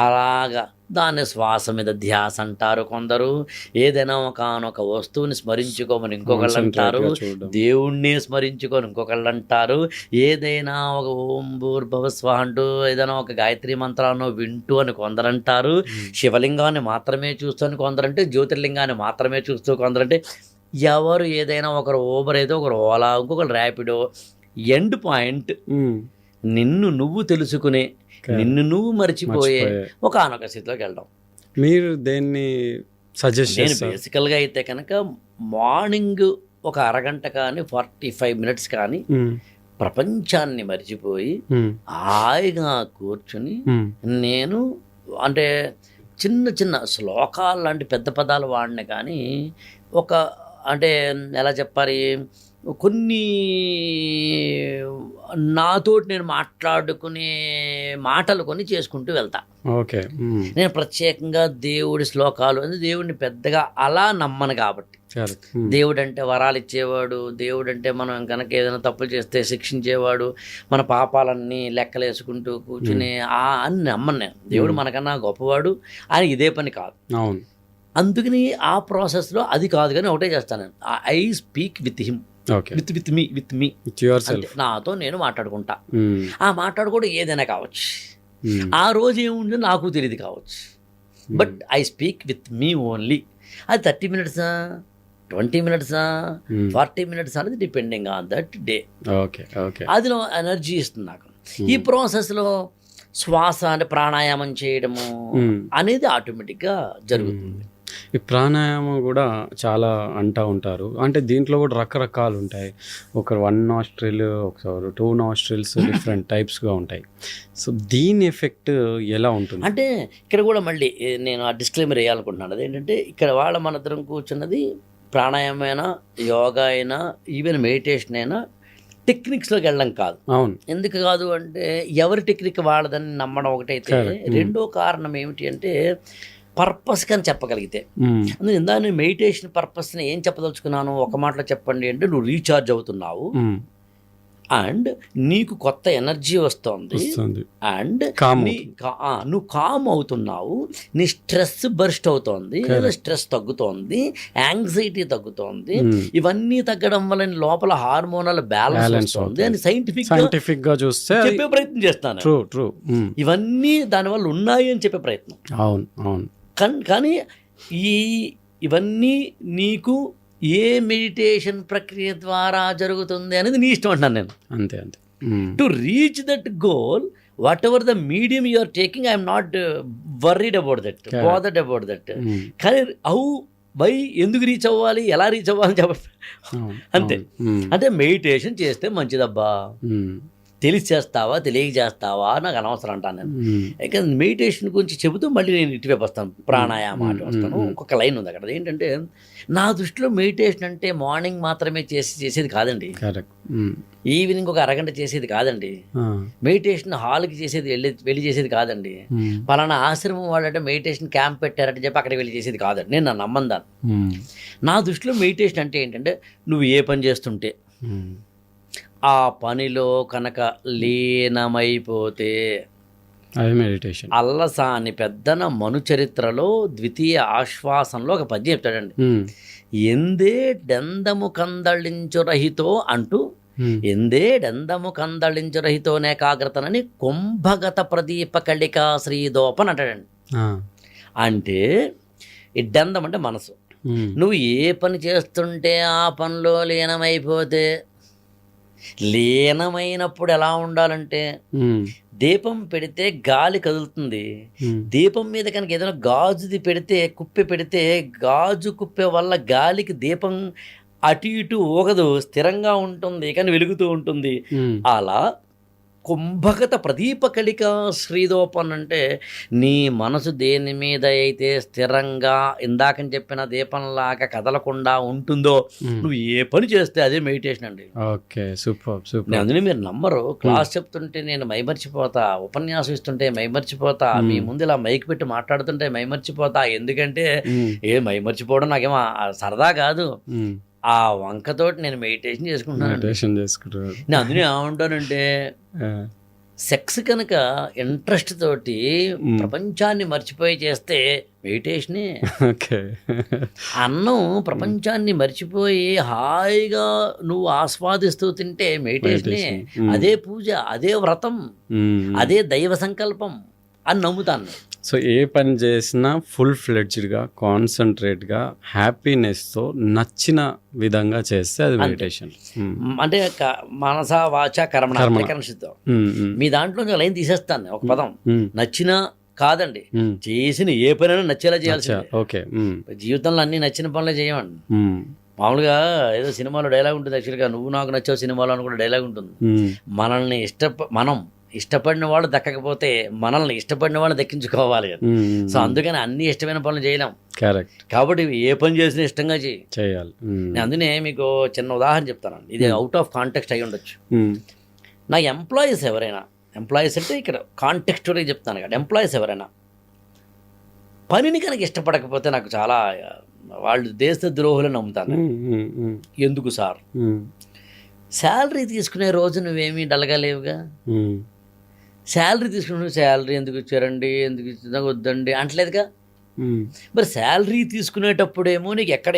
అలాగా దాన్ని శ్వాస మీద ధ్యాస అంటారు కొందరు, ఏదైనా ఒకనొక వస్తువుని స్మరించుకోమని ఇంకొకళ్ళు అంటారు, దేవుణ్ణి స్మరించుకొని ఇంకొకళ్ళు అంటారు, ఏదైనా ఒక ఓం భూర్భువస్వః అంటూ ఏదైనా ఒక గాయత్రి మంత్రాన్ని వింటూ అని కొందరంటారు, శివలింగాన్ని మాత్రమే చూస్తూ అని కొందరంటే, జ్యోతిర్లింగాన్ని మాత్రమే చూస్తూ కొందరంటే, ఎవరు ఏదైనా ఒకరు ఊబర్ అయితే ఒకరు ఓలా, ఇంకొకరు ర్యాపిడో. ఎండ్ పాయింట్ నిన్ను నువ్వు తెలుసుకునే, నిన్ను నువ్వు మర్చిపోయే ఒకానొక స్థితిలోకి వెళ్ళడం. మీరు దేన్ని సజెస్ట్ చేస్తారు? నేను బేసికల్గా అయితే కనుక మార్నింగ్ ఒక అరగంట కానీ 45 minutes కానీ ప్రపంచాన్ని మర్చిపోయి హాయిగా కూర్చుని నేను, అంటే చిన్న చిన్న శ్లోకాలు లాంటి పెద్ద పదాలు వాడిన కానీ ఒక, అంటే ఎలా చెప్పాలి, కొన్ని నాతోటి నేను మాట్లాడుకునే మాటలు కొన్ని చేసుకుంటూ వెళ్తా. నేను ప్రత్యేకంగా దేవుడి శ్లోకాలు అంటే దేవుడిని పెద్దగా అలా నమ్మను కాబట్టి. దేవుడు అంటే వరాలు ఇచ్చేవాడు, దేవుడు అంటే మనం కనుక ఏదైనా తప్పులు చేస్తే శిక్షించేవాడు, మన పాపాలన్నీ లెక్కలేసుకుంటూ కూర్చుని అని నమ్మను నేను. దేవుడు మనకన్నా గొప్పవాడు, ఆయన ఇదే పని కాదు. అందుకని ఆ ప్రాసెస్లో అది కాదు కానీ ఒకటే చేస్తాను, I speak with him, with me నాతో నేను మాట్లాడుకుంటా. ఆ మాట్లాడుకోవడం ఏదైనా కావచ్చు, ఆ రోజు ఏముందో నాకు తెలియదు కావచ్చు, but I speak with me only. అది 30 minutes, 20 minutes, 40 minutes అనేది డిపెండింగ్ ఆన్ దట్ డే. అది ఎనర్జీ ఇస్తుంది నాకు. ఈ ప్రాసెస్లో శ్వాస అంటే ప్రాణాయామం చేయడము అనేది ఆటోమేటిక్గా జరుగుతుంది. ఈ ప్రాణాయామం కూడా చాలా అంటూ ఉంటారు, అంటే దీంట్లో కూడా రకరకాలు ఉంటాయి. ఒకరు 1 nostril, ఒకసారి 2 nostrils, డిఫరెంట్ టైప్స్గా ఉంటాయి. సో దీని ఎఫెక్ట్ ఎలా ఉంటుంది అంటే ఇక్కడ కూడా మళ్ళీ నేను ఆ డిస్క్లైమర్ వేయాలనుకుంటున్నాను. అదేంటంటే ఇక్కడ మనందరం కూర్చున్నది ప్రాణాయామం అయినా, యోగా అయినా, ఈవెన్ మెడిటేషన్ అయినా టెక్నిక్స్లోకి వెళ్ళడం కాదు. అవును. ఎందుకు కాదు అంటే ఎవరి టెక్నిక్ వాళ్ళదని నమ్మడం ఒకటైతే, రెండో కారణం ఏమిటి అంటే పర్పస్ కానీ చెప్పగలిగితే. అందుకే దాన్ని మెడిటేషన్ పర్పస్ని ఏం చెప్పదలుచుకున్నాను ఒక మాటలో చెప్పండి అంటే, నువ్వు రీఛార్జ్ అవుతున్నావు అండ్ నీకు కొత్త ఎనర్జీ వస్తుంది అండ్ నువ్వు కామ్ అవుతున్నావు, నీ స్ట్రెస్ బర్స్ట్ అవుతోంది, స్ట్రెస్ తగ్గుతోంది, యాంగ్జైటీ తగ్గుతోంది. ఇవన్నీ తగ్గడం వల్ల నీ లోపల హార్మోనల్ బ్యాలెన్స్ వస్తుంది అని సైంటిఫిక్ గా చూస్తే చెప్పే ప్రయత్నం చేస్తాను. ఇవన్నీ దానివల్ల ఉన్నాయి అని చెప్పే ప్రయత్నం. అవును. కానీ ఇవన్నీ నీకు ఏ మెడిటేషన్ ప్రక్రియ ద్వారా జరుగుతుంది అనేది నీ ఇష్టం అంటున్నాను నేను. అంతే. To reach that goal, whatever the medium you are taking, I'm not worried about that, bothered about that. కానీ వై, ఎందుకు రీచ్ అవ్వాలి, ఎలా రీచ్ అవ్వాలని అంతే. అంటే మెడిటేషన్ చేస్తే మంచిదబ్బా, తెలిసి చేస్తావా తెలియక చేస్తావా నాకు అనవసరం అంటాను నేను. ఇంకా మెడిటేషన్ గురించి చెబుతూ మళ్ళీ నేను ఇటువైపు వస్తాను, ప్రాణాయామం అంటే వస్తాను. ఇంకొక లైన్ ఉంది అక్కడ, ఏంటంటే నా దృష్టిలో మెడిటేషన్ అంటే మార్నింగ్ మాత్రమే చేసేది కాదండి, ఈవినింగ్ ఒక అరగంట చేసేది కాదండి, మెడిటేషన్ హాల్కి వెళ్ళి చేసేది కాదండి, పలానా ఆశ్రమం వాళ్ళంటే మెడిటేషన్ క్యాంప్ పెట్టారంటే చెప్పి అక్కడికి వెళ్ళి చేసేది కాదండి. నేను నన్ను నమ్మందాను. నా దృష్టిలో మెడిటేషన్ అంటే ఏంటంటే, నువ్వు ఏ పని చేస్తుంటే ఆ పనిలో కనుక లీనమైపోతే అది మెడిటేషన్. అల్లసాని పెద్దన మను చరిత్రలో ద్వితీయ ఆశ్వాసంలో ఒక పద్యం చెప్తాడండి. ఎందే డెందము కందళించు రహితో అంటూ, ఎందే డెందము కందళించు రహితోనే కాగ్రతనని కుంభగత ప్రదీప కళికా శ్రీదోపన్ అంటాడండి. అంటే ఈ డెందం అంటే మనసు. నువ్వు ఏ పని చేస్తుంటే ఆ పనిలో లీనమైపోతే, లీనమైనప్పుడు ఎలా ఉండాలంటే, దీపం పెడితే గాలి కదులుతుంది, దీపం మీద కనుక ఏదైనా గాజుది పెడితే, కుప్పె పెడితే, గాజు కుప్పె వల్ల గాలికి దీపం అటు ఇటు ఊగదు, స్థిరంగా ఉంటుంది కానీ వెలుగుతూ ఉంటుంది. అలా కుంభగత ప్రదీప కళిక శ్రీదోపన్ అంటే, నీ మనసు దేని మీద అయితే స్థిరంగా ఇందాకని చెప్పిన దీపంలాగా కదలకుండా ఉంటుందో, నువ్వు ఏ పని చేస్తే అదే మెడిటేషన్ అండి. Okay, super. అందుకని మీరు నమ్మరు, క్లాస్ చెప్తుంటే నేను మైమర్చిపోతా, ఉపన్యాసం ఇస్తుంటే మైమర్చిపోతా, మీ ముందు ఇలా మైక్ పెట్టి మాట్లాడుతుంటే మైమర్చిపోతా. ఎందుకంటే మైమర్చిపోవడం నాకేమో సరదా కాదు, ఆ వంకతోటి నేను మెడిటేషన్ చేసుకుంటున్నాను. నేను అందులో ఏమంటానంటే, సెక్స్ కనుక ఇంట్రెస్ట్ తోటి ప్రపంచాన్ని మర్చిపోయి చేస్తే మెడిటేషనే. అన్నం ప్రపంచాన్ని మర్చిపోయి హాయిగా నువ్వు ఆస్వాదిస్తూ తింటే మెడిటేషనే. అదే పూజ, అదే వ్రతం, అదే దైవ సంకల్పం అని నమ్ముతాను. సో ఏ పని చేసినా ఫుల్ ఫ్లెడ్జ్డ్గా, కాన్సన్ట్రేట్గా, హ్యాపీనెస్తో నచ్చిన విధంగా చేస్తే అది మెడిటేషన్. అంటే మనస వాచ కర్మణ సిద్ధం. మీ దాంట్లో లైన్ తీసేస్తాను, ఒక పదం నచ్చిన కాదండి, చేసిన ఏ పనైనా నచ్చేలా చేయాల్సి. ఓకే, జీవితంలో అన్ని నచ్చిన పనులే చేయమండి. మామూలుగా ఏదో సినిమాలో డైలాగ్ ఉంటుంది, యాక్చువల్గా నువ్వు నాకు నచ్చావు సినిమాలో అని కూడా డైలాగ్ ఉంటుంది. మనల్ని మనం ఇష్టపడిన వాళ్ళు దక్కకపోతే మనల్ని ఇష్టపడిన వాళ్ళు దక్కించుకోవాలి కదా. సో అందుకని అన్ని ఇష్టమైన పనులు చేయలేం. కరెక్ట్. కాబట్టి ఏ పని చేసినా ఇష్టంగా చేయాలి. నేను అందుకనే మీకు చిన్న ఉదాహరణ చెప్తానండి, ఇది అవుట్ ఆఫ్ కాంటెక్స్ట్ అయి ఉండొచ్చు. నా ఎంప్లాయీస్ ఎవరైనా, ఎంప్లాయీస్ అంటే ఇక్కడ కాంటెక్స్చువల్గా చెప్తాను కదా, ఎంప్లాయీస్ ఎవరైనా పనిని కనుక ఇష్టపడకపోతే నాకు చాలా వాళ్ళు దేశ ద్రోహులని నమ్ముతాను. ఎందుకు సార్, శాలరీ తీసుకునే రోజు నువ్వేమీ డల్గా లేవుగా, శాలరీ తీసుకుని శాలరీ ఎందుకు ఇచ్చారండి, ఎందుకు ఇచ్చిందా వద్దండి అంటలేదుగా. మరి శాలరీ తీసుకునేటప్పుడేమో నీకు ఎక్కడ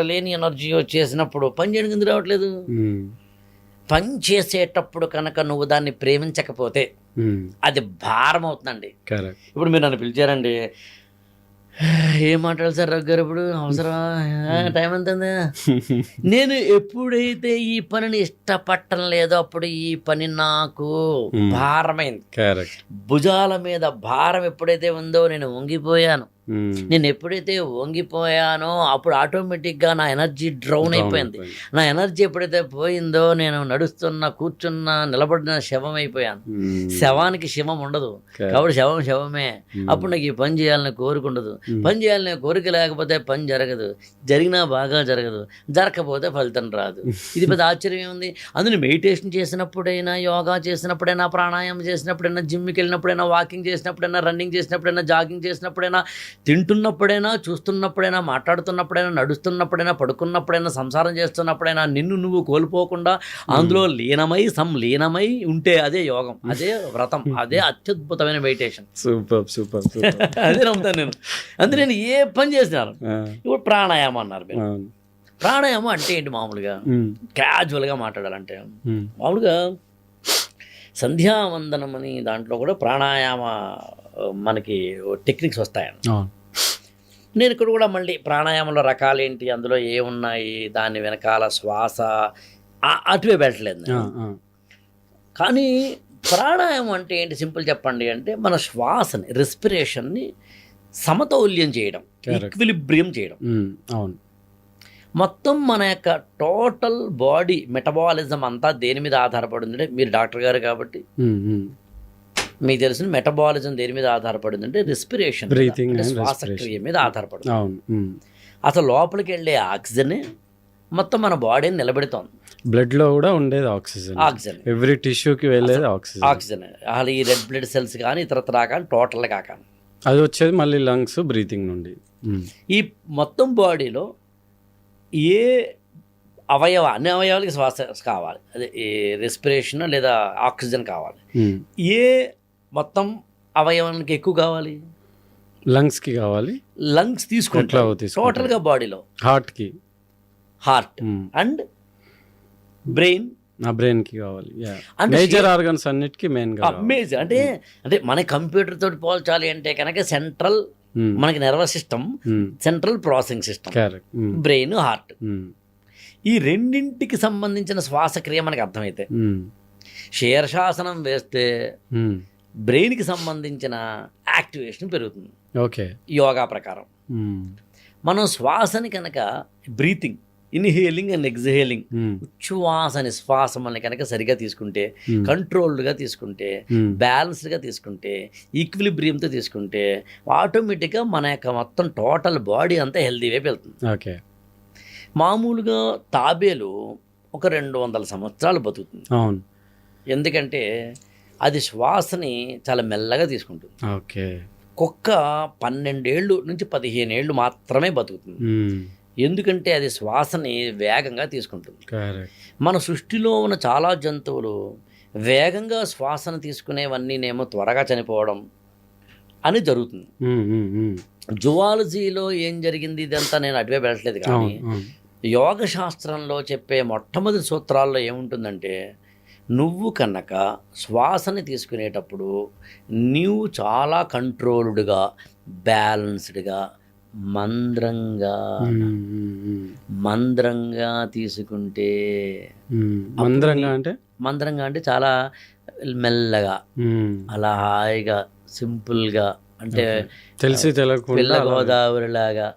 లేని ఎనర్జీ వచ్చేసినప్పుడు పని చేయడానికి ఎందుకు రావట్లేదు. పని చేసేటప్పుడు కనుక నువ్వు దాన్ని ప్రేమించకపోతే అది భారం అవుతుందండి. ఇప్పుడు మీరు నన్ను పిలిచారండి, ఏం మాట్లాడాలి సార్ రఘు గారు, ఇప్పుడు అవసరమా, టైం ఎంత? నేను ఎప్పుడైతే ఈ పనిని ఇష్టపడటం లేదో అప్పుడు ఈ పని నాకు భారమైంది. భుజాల మీద భారం ఎప్పుడైతే ఉందో నేను వంగిపోయాను. నేను ఎప్పుడైతే వంగిపోయానో అప్పుడు ఆటోమేటిక్గా నా ఎనర్జీ డ్రౌన్ అయిపోయింది. నా ఎనర్జీ ఎప్పుడైతే పోయిందో నేను నడుస్తున్న, కూర్చున్న, నిలబడిన శవం అయిపోయాను. శవానికి శవం ఉండదు కాబట్టి శవమే. అప్పుడు నాకు ఈ పని చేయాలని కోరిక ఉండదు. పని చేయాలనే కోరిక లేకపోతే పని జరగదు, జరిగినా బాగా జరగదు, జరగకపోతే ఫలితం రాదు. ఇది పెద్ద ఆశ్చర్యం ఏముంది? అందులో మెడిటేషన్ చేసినప్పుడైనా, యోగా చేసినప్పుడైనా, ప్రాణాయామం చేసినప్పుడైనా, జిమ్కి వెళ్ళినప్పుడైనా, వాకింగ్ చేసినప్పుడైనా, రన్నింగ్ చేసినప్పుడైనా, జాగింగ్ చేసినప్పుడైనా, తింటున్నప్పుడైనా, చూస్తున్నప్పుడైనా, మాట్లాడుతున్నప్పుడైనా, నడుస్తున్నప్పుడైనా, పడుకున్నప్పుడైనా, సంసారం చేస్తున్నప్పుడైనా నిన్ను నువ్వు కోల్పోకుండా అందులో లీనమై ఉంటే అదే యోగం, అదే వ్రతం, అదే అత్యద్భుతమైన మెడిటేషన్. సూపర్ అదే నమ్ముతాను నేను. అందుకే నేను ఏ పని చేసినాను. ఇప్పుడు ప్రాణాయామం అన్నారు మీరు. ప్రాణాయామం అంటే ఏంటి? మామూలుగా క్యాజువల్గా మాట్లాడాలంటే మామూలుగా సంధ్యావందనం అని దాంట్లో కూడా ప్రాణాయామ మనకి టెక్నిక్స్ వస్తాయని. నేను ఇక్కడ కూడా మళ్ళీ ప్రాణాయామంలో రకాలేంటి, అందులో ఏమున్నాయి, దాని వెనకాల శ్వాస అటువే పెట్టలేదు. కానీ ప్రాణాయామం అంటే ఏంటి సింపుల్ చెప్పండి అంటే మన శ్వాసని, రెస్పిరేషన్ని సమతౌల్యం చేయడం, ఈక్విలిబ్రియం చేయడం. అవును. మొత్తం మన యొక్క టోటల్ బాడీ మెటబాలిజం అంతా దేని మీద ఆధారపడింది అంటే, మీరు డాక్టర్ గారు కాబట్టి మీకు తెలిసిన మెటబాలిజం దేని మీద ఆధారపడింది అంటే రెస్పిరేషన్, శ్వాసక్రియ మీద ఆధారపడుతుంది. అసలు లోపలికి వెళ్ళే ఆక్సిజన్ మొత్తం మన బాడీని నిలబెడుతోంది. బ్లడ్ లో కూడా ఉండేది ఆక్సిజన్, ఎవ్రీ టిష్యూకి వెళ్ళేది ఆక్సిజన్. అసలు ఈ రెడ్ బ్లడ్ సెల్స్ కానీ ఇతరత్రా కానీ టోటల్గా కానీ అది వచ్చేది మళ్ళీ లంగ్స్, బ్రీతింగ్ నుండి. ఈ మొత్తం బాడీలో ఏ అన్ని అవయవాలకి శ్వాస కావాలి, అదే రెస్పిరేషన్ లేదా ఆక్సిజన్ కావాలి. ఏ మొత్తం అవయవానికి ఎక్కువ కావాలి? లంగ్స్కి కావాలి. లంగ్స్ తీసుకుంటాం టోటల్గా బాడీలో. హార్ట్ అండ్ బ్రెయిన్కి కావాలి. మేజర్ ఆర్గన్స్ అన్నిటికీ మెయిన్ మేజర్ అంటే మన కంప్యూటర్ తోటి పోల్చాలి అంటే కనుక సెంట్రల్ మనకి nervous system, central processing system, brain, heart. ఈ రెండింటికి సంబంధించిన శ్వాసక్రియ మనకి అర్థమైతే శీర్షాసనం వేస్తే బ్రెయిన్కి సంబంధించిన యాక్టివేషన్ పెరుగుతుంది. ఓకే. యోగా ప్రకారం మనం శ్వాసని కనుక బ్రీతింగ్, ఇన్హేలింగ్ అండ్ ఎగ్జహేలింగ్, ఉచ్ఛ్వాస నిశ్వాసమని కనుక సరిగా తీసుకుంటే, కంట్రోల్డ్గా తీసుకుంటే, బ్యాలెన్స్డ్గా తీసుకుంటే, ఈక్విలిబ్రియంతో తీసుకుంటే ఆటోమేటిక్గా మన యొక్క మొత్తం టోటల్ బాడీ అంతా హెల్తీ వైపు వెళ్తుంది. ఓకే. మామూలుగా తాబేలు ఒక 200 సంవత్సరాలు బతుకుతుంది. అవును. ఎందుకంటే అది శ్వాసని చాలా మెల్లగా తీసుకుంటుంది. ఓకే. కుక్క 12 ఏళ్ళు నుంచి 15 ఏళ్ళు మాత్రమే బతుకుతుంది. ఎందుకంటే అది శ్వాసని వేగంగా తీసుకుంటుంది. మన సృష్టిలో ఉన్న చాలా జంతువులు వేగంగా శ్వాసను తీసుకునేవన్నీనేమో త్వరగా చనిపోవడం అని జరుగుతుంది. జువాలజీలో ఏం జరిగింది ఇదంతా నేను అటువే పెట్టలేదు. కానీ యోగ శాస్త్రంలో చెప్పే మొట్టమొదటి సూత్రాల్లో ఏముంటుందంటే, నువ్వు కనుక శ్వాసని తీసుకునేటప్పుడు నీవు చాలా కంట్రోల్డ్గా, బ్యాలెన్స్డ్గా, మంద్రంగా తీసుకుంటే, మంద్రంగా అంటే చాలా మెల్లగా, అలా హాయిగా, సింపుల్గా, అంటే తెలిసి పిల్ల గోదావరి లాగా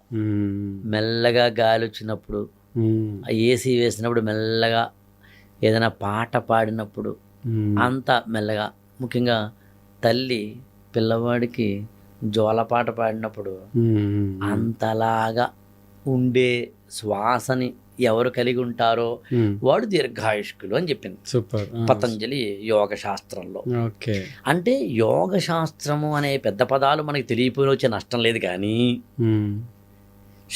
మెల్లగా గాలి వచ్చినప్పుడు, ఏసీ వేసినప్పుడు మెల్లగా, ఏదైనా పాట పాడినప్పుడు అంత మెల్లగా, ముఖ్యంగా తల్లి పిల్లవాడికి జోలపాట పాడినప్పుడు అంతలాగా ఉండే శ్వాసని ఎవరు కలిగి ఉంటారో వాడు దీర్ఘాయుష్కులు అని చెప్పింది పతంజలి యోగ శాస్త్రంలో. అంటే యోగ శాస్త్రము అనే పెద్ద పదాలు మనకి తెలియపోయిన వచ్చే నష్టం లేదు, కానీ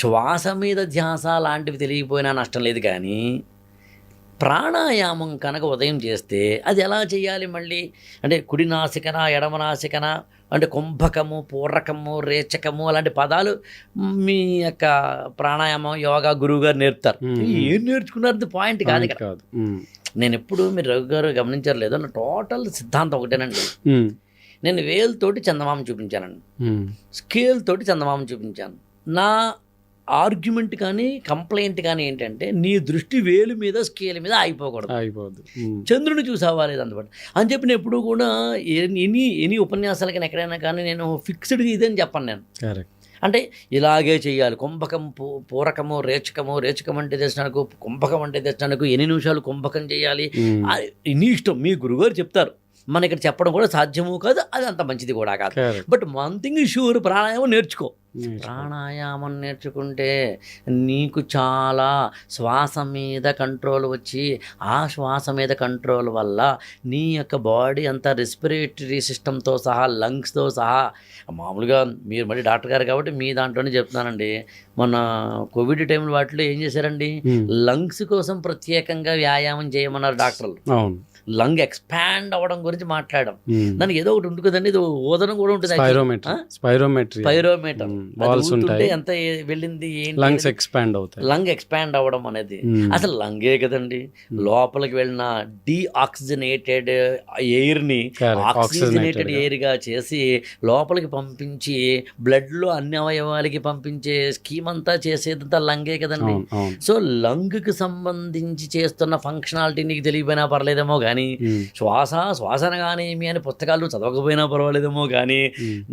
శ్వాస మీద ధ్యాస లాంటివి తెలియపోయినా నష్టం లేదు. కానీ ప్రాణాయామం కనుక ఉదయం చేస్తే అది ఎలా చేయాలి మళ్ళీ అంటే, కుడి నాసికన, ఎడమ నాసికన, అంటే కుంభకము, పూర్రకము, రేచకము అలాంటి పదాలు మీ యొక్క ప్రాణాయామం యోగా గురువు గారు నేర్పుతారు. ఏం నేర్చుకున్నారు పాయింట్ కాదు ఇక్కడ. నేను ఎప్పుడు మీరు రఘు గారు గమనించారు లేదో, నా టోటల్ సిద్ధాంతం ఒకటేనండి. నేను వేలుతోటి చందమామ చూపించానండి, స్కేల్ తోటి చందమామ చూపించాను. నా ఆర్గ్యుమెంట్ కానీ కంప్లైంట్ కానీ ఏంటంటే, నీ దృష్టి వేలు మీద స్కేల్ మీద అయిపోకూడదు, చంద్రుని చూసావా లేదు అందుబాటు అని చెప్పి నేను ఎప్పుడు కూడా ఎనీ ఉపన్యాసాలకి ఎక్కడైనా కానీ నేను ఫిక్స్డ్గా ఇదే అని చెప్పను. నేను అంటే ఇలాగే చేయాలి, కుంభకం పూరకము రేచకం అంటే తెచ్చినందుకు, కుంభకం అంటే తెచ్చినందుకు 8 నిమిషాలు కుంభకం చేయాలి, నీ ఇష్టం. మీ గురుగారు చెప్తారు, మన ఇక్కడ చెప్పడం కూడా సాధ్యము కాదు, అది అంత మంచిది కూడా కాదు. బట్ వన్ థింగ్ షూర్, ప్రాణాయామం నేర్చుకో. ప్రాణాయామం నేర్చుకుంటే నీకు చాలా శ్వాస మీద కంట్రోల్ వచ్చి, ఆ శ్వాస మీద కంట్రోల్ వల్ల నీ యొక్క బాడీ అంతా రెస్పిరేటరీ సిస్టమ్తో సహా, లంగ్స్తో సహా, మామూలుగా మీరు మళ్ళీ డాక్టర్ గారు కాబట్టి మీ దాంట్లోనే చెప్తున్నానండి. మన కోవిడ్ టైంలో వాటిలో ఏం చేశారండి, లంగ్స్ కోసం ప్రత్యేకంగా వ్యాయామం చేయమన్నారు డాక్టర్లు. లంగ్ ఎక్స్పాండ్ అవ్వడం గురించి మాట్లాడడం. దానికి ఏదో ఒకటి ఉంటుంది కదండి, ఇది ఓదనం కూడా ఉంటుంది, స్పైరోమీటర్. ఎంత వెళ్ళింది, లంగ్స్ ఎక్స్పాండ్ అవుతాయి. లంగ్ ఎక్స్పాండ్ అవ్వడం అనేది అసలు లంగే కదండి. లోపలికి వెళ్ళిన డీఆక్సిజనేటెడ్ ఎయిర్ ని ఆక్సిజనేటెడ్ ఎయిర్ గా చేసి లోపలికి పంపించి బ్లడ్ లో అన్ని అవయవాలకి పంపించే స్కీమ్ అంతా చేసేదంతా లంగే కదండి. సో లంగ్ కి సంబంధించి చేస్తున్న ఫంక్షనాలిటీ నీకు తెలియపోయినా పర్లేదేమో కానీ, శ్వాసనగానేమి అని పుస్తకాలు చదవకపోయినా పర్వాలేదేమో కానీ,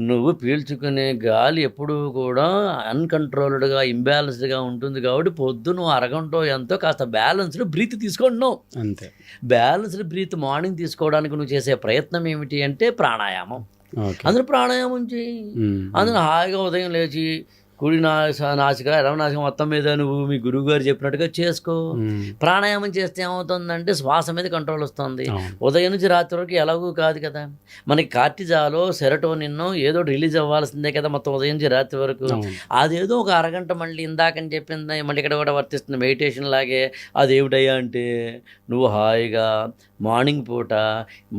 నువ్వు పీల్చుకునే గాలి ఎప్పుడూ కూడా అన్కంట్రోల్డ్గా, ఇంబ్యాలెన్స్డ్గా ఉంటుంది. కాబట్టి పొద్దున అరగంట ఎంతో కాస్త బ్యాలెన్స్డ్ బ్రీత్ తీసుకుంటున్నావు. అంతే. బ్యాలెన్స్డ్ బ్రీత్ మార్నింగ్ తీసుకోవడానికి నువ్వు చేసే ప్రయత్నం ఏమిటి అంటే ప్రాణాయామం. అందులో ప్రాణాయామం చేయి. అందులో హాయిగా ఉదయం లేచి కుడి నాసిక ఎడమ నాసిక మొత్తం మీద నువ్వు మీ గురువు గారు చెప్పినట్టుగా చేసుకో. ప్రాణాయామం చేస్తే ఏమవుతుందంటే శ్వాస మీద కంట్రోల్ వస్తుంది. ఉదయం నుంచి రాత్రి వరకు ఎలాగూ కాదు కదా, మనకి కార్టిజాలో సెరటోనిన్ ఏదో రిలీజ్ అవ్వాల్సిందే కదా మొత్తం ఉదయం నుంచి రాత్రి వరకు. అదేదో ఒక అరగంట మళ్ళీ ఇందాకని చెప్పింది మళ్ళీ ఇక్కడ కూడా వర్తిస్తుంది, మెడిటేషన్ లాగే. అదేమిటయ్యా అంటే నువ్వు హాయిగా మార్నింగ్ పూట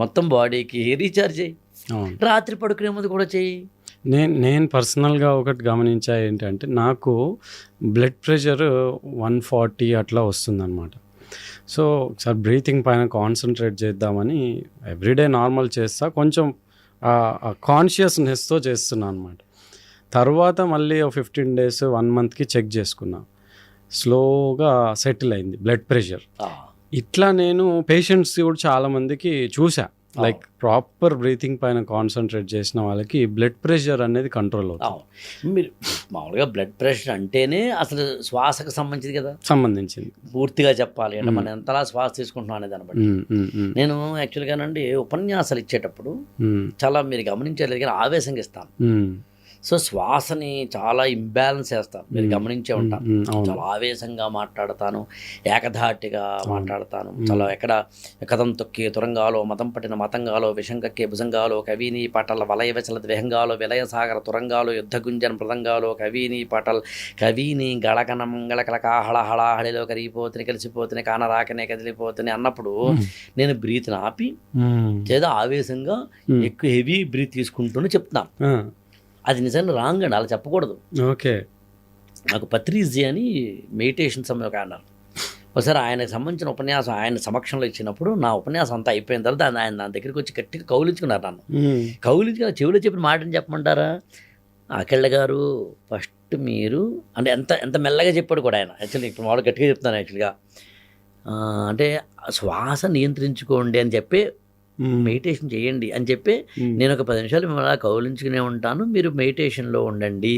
మొత్తం బాడీకి రీఛార్జ్ చేయి, రాత్రి పడుకునే ముందు కూడా చెయ్యి. నేను పర్సనల్గా ఒకటి గమనించా ఏంటంటే, నాకు బ్లడ్ ప్రెషర్ 140 అట్లా వస్తుందన్నమాట. సో ఒకసారి బ్రీతింగ్ పైన కాన్సన్ట్రేట్ చేద్దామని ఎవ్రీడే నార్మల్ చేస్తా, కొంచెం కాన్షియస్నెస్తో చేస్తున్నాను అనమాట. తర్వాత మళ్ళీ 15 days 1 monthకి చెక్ చేసుకున్నా, స్లోగా సెటిల్ అయింది బ్లడ్ ప్రెషర్. ఇట్లా నేను పేషెంట్స్ కూడా చాలామందికి చూసా, లైక్ ప్రాపర్ బ్రీతింగ్ పైన కాన్సన్ట్రేట్ చేసిన వాళ్ళకి బ్లడ్ ప్రెషర్ అనేది కంట్రోల్ అవుతుంది. మీరు మామూలుగా బ్లడ్ ప్రెషర్ అంటేనే అసలు శ్వాసకు సంబంధించింది కదా, సంబంధించింది పూర్తిగా చెప్పాలి అంటే మనం ఎంతలా శ్వాస తీసుకుంటున్నాం అనే దాన్ని బట్టి. నేను యాక్చువల్గానండి ఉపన్యాసాలు ఇచ్చేటప్పుడు చాలా మీరు గమనించలేదు కానీ ఆవేశంగా ఇస్తాను. సో శ్వాసని చాలా ఇంబ్యాలెన్స్ చేస్తాను, మీరు గమనించే ఉంటాను. చాలా ఆవేశంగా మాట్లాడతాను, ఏకధాటిగా మాట్లాడతాను. చాలా ఎక్కడ కథం తొక్కి తురంగాలో, మతం పట్టిన మతంగాలో, విషం కక్కే భుజంగాలో, కవిని పటల వలయ వెచల ద్వేహంగాలో, విలయ సాగర తురంగాలో, యుద్ధ గుంజన మృదంగాలో, కవిని పటల్ కవిని గళకన మంగళకలక హళహళాహళిలో కరిగిపోతుని కలిసిపోతుని కానరాకనే కదిలిపోతుని అన్నప్పుడు నేను బ్రీత్ని ఆపి లేదా ఆవేశంగా ఎక్కువ హెవీ బ్రీత్ తీసుకుంటూనే చెప్తున్నాను. అది నిజంగా రాంగ్ అండి, అలా చెప్పకూడదు. ఓకే. నాకు పత్రిజీ అని మెడిటేషన్ సమయం ఒక అన్నారు. ఒకసారి ఆయనకు సంబంధించిన ఉపన్యాసం ఆయన సమక్షంలో ఇచ్చినప్పుడు నా ఉపన్యాసం అంతా అయిపోయిన తర్వాత ఆయన నా దగ్గరికి వచ్చి గట్టిగా కౌలించుకున్నారు. నన్ను కౌలించుకున్న చెవిలో చెప్పిన మాటని చెప్పమంటారా, అఖిల గారు ఫస్ట్ మీరు అంటే ఎంత మెల్లగా చెప్పాడు కూడా ఆయన. యాక్చువల్లీ ఇప్పుడు వాళ్ళు గట్టిగా చెప్తున్నాను యాక్చువల్గా, అంటే శ్వాస నియంత్రించుకోండి అని చెప్పి మెడిటేషన్ చేయండి అని చెప్పి నేను ఒక 10 నిమిషాలు మిమ్మల్ని కౌలించుకునే ఉంటాను, మీరు మెడిటేషన్లో ఉండండి,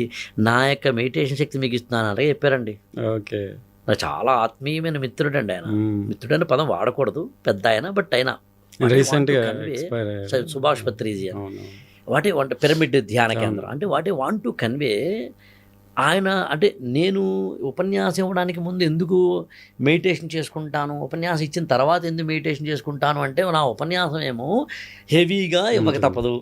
నా యొక్క మెడిటేషన్ శక్తి మీకు ఇస్తున్నాను అలాగే చెప్పారండి. ఓకే. నాకు చాలా ఆత్మీయమైన మిత్రుడు అండి ఆయన. మిత్రుడు అనే పదం వాడకూడదు, పెద్ద ఆయన, బట్ అయినా సుభాష్ పత్రిజీ వాటి పిరమిడ్ ధ్యాన కేంద్రం అంటే వాటి వాంట్ టు కన్వే. ఆయన అంటే నేను ఉపన్యాసం ఇవ్వడానికి ముందు ఎందుకు మెడిటేషన్ చేసుకుంటాను, ఉపన్యాసం ఇచ్చిన తర్వాత ఎందుకు మెడిటేషన్ చేసుకుంటాను అంటే నా ఉపన్యాసం ఏమో హెవీగా ఇవ్వక తప్పదు.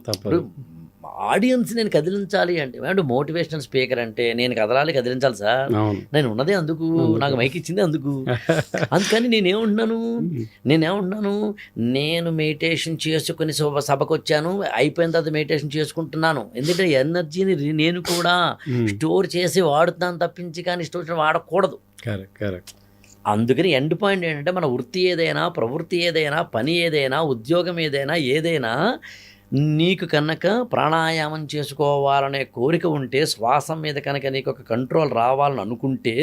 ఆడియన్స్ నేను కదిలించాలి అంటే మోటివేషనల్ స్పీకర్ అంటే నేను కదిలించాలి సార్, నేను ఉన్నదే అందుకు, నాకు మైక్ ఇచ్చింది అందుకు. అందుకని నేనేమంటున్నాను నేను మెడిటేషన్ చేసుకుని సభకు వచ్చాను, అయిపోయిన తర్వాత మెడిటేషన్ చేసుకుంటున్నాను. ఎందుకంటే ఎనర్జీని నేను కూడా స్టోర్ చేసి వాడుతున్నాను తప్పించి కానీ స్టోర్ వాడకూడదు. అందుకని ఎండ్ పాయింట్ ఏంటంటే మన వృత్తి ఏదైనా, ప్రవృత్తి ఏదైనా, పని ఏదైనా, ఉద్యోగం ఏదైనా నీకు కనుక ప్రాణాయామం చేసుకోవాలనే కోరిక ఉంటే, శ్వాసం మీద కనుక నీకు ఒక కంట్రోల్ రావాలని అనుకుంటే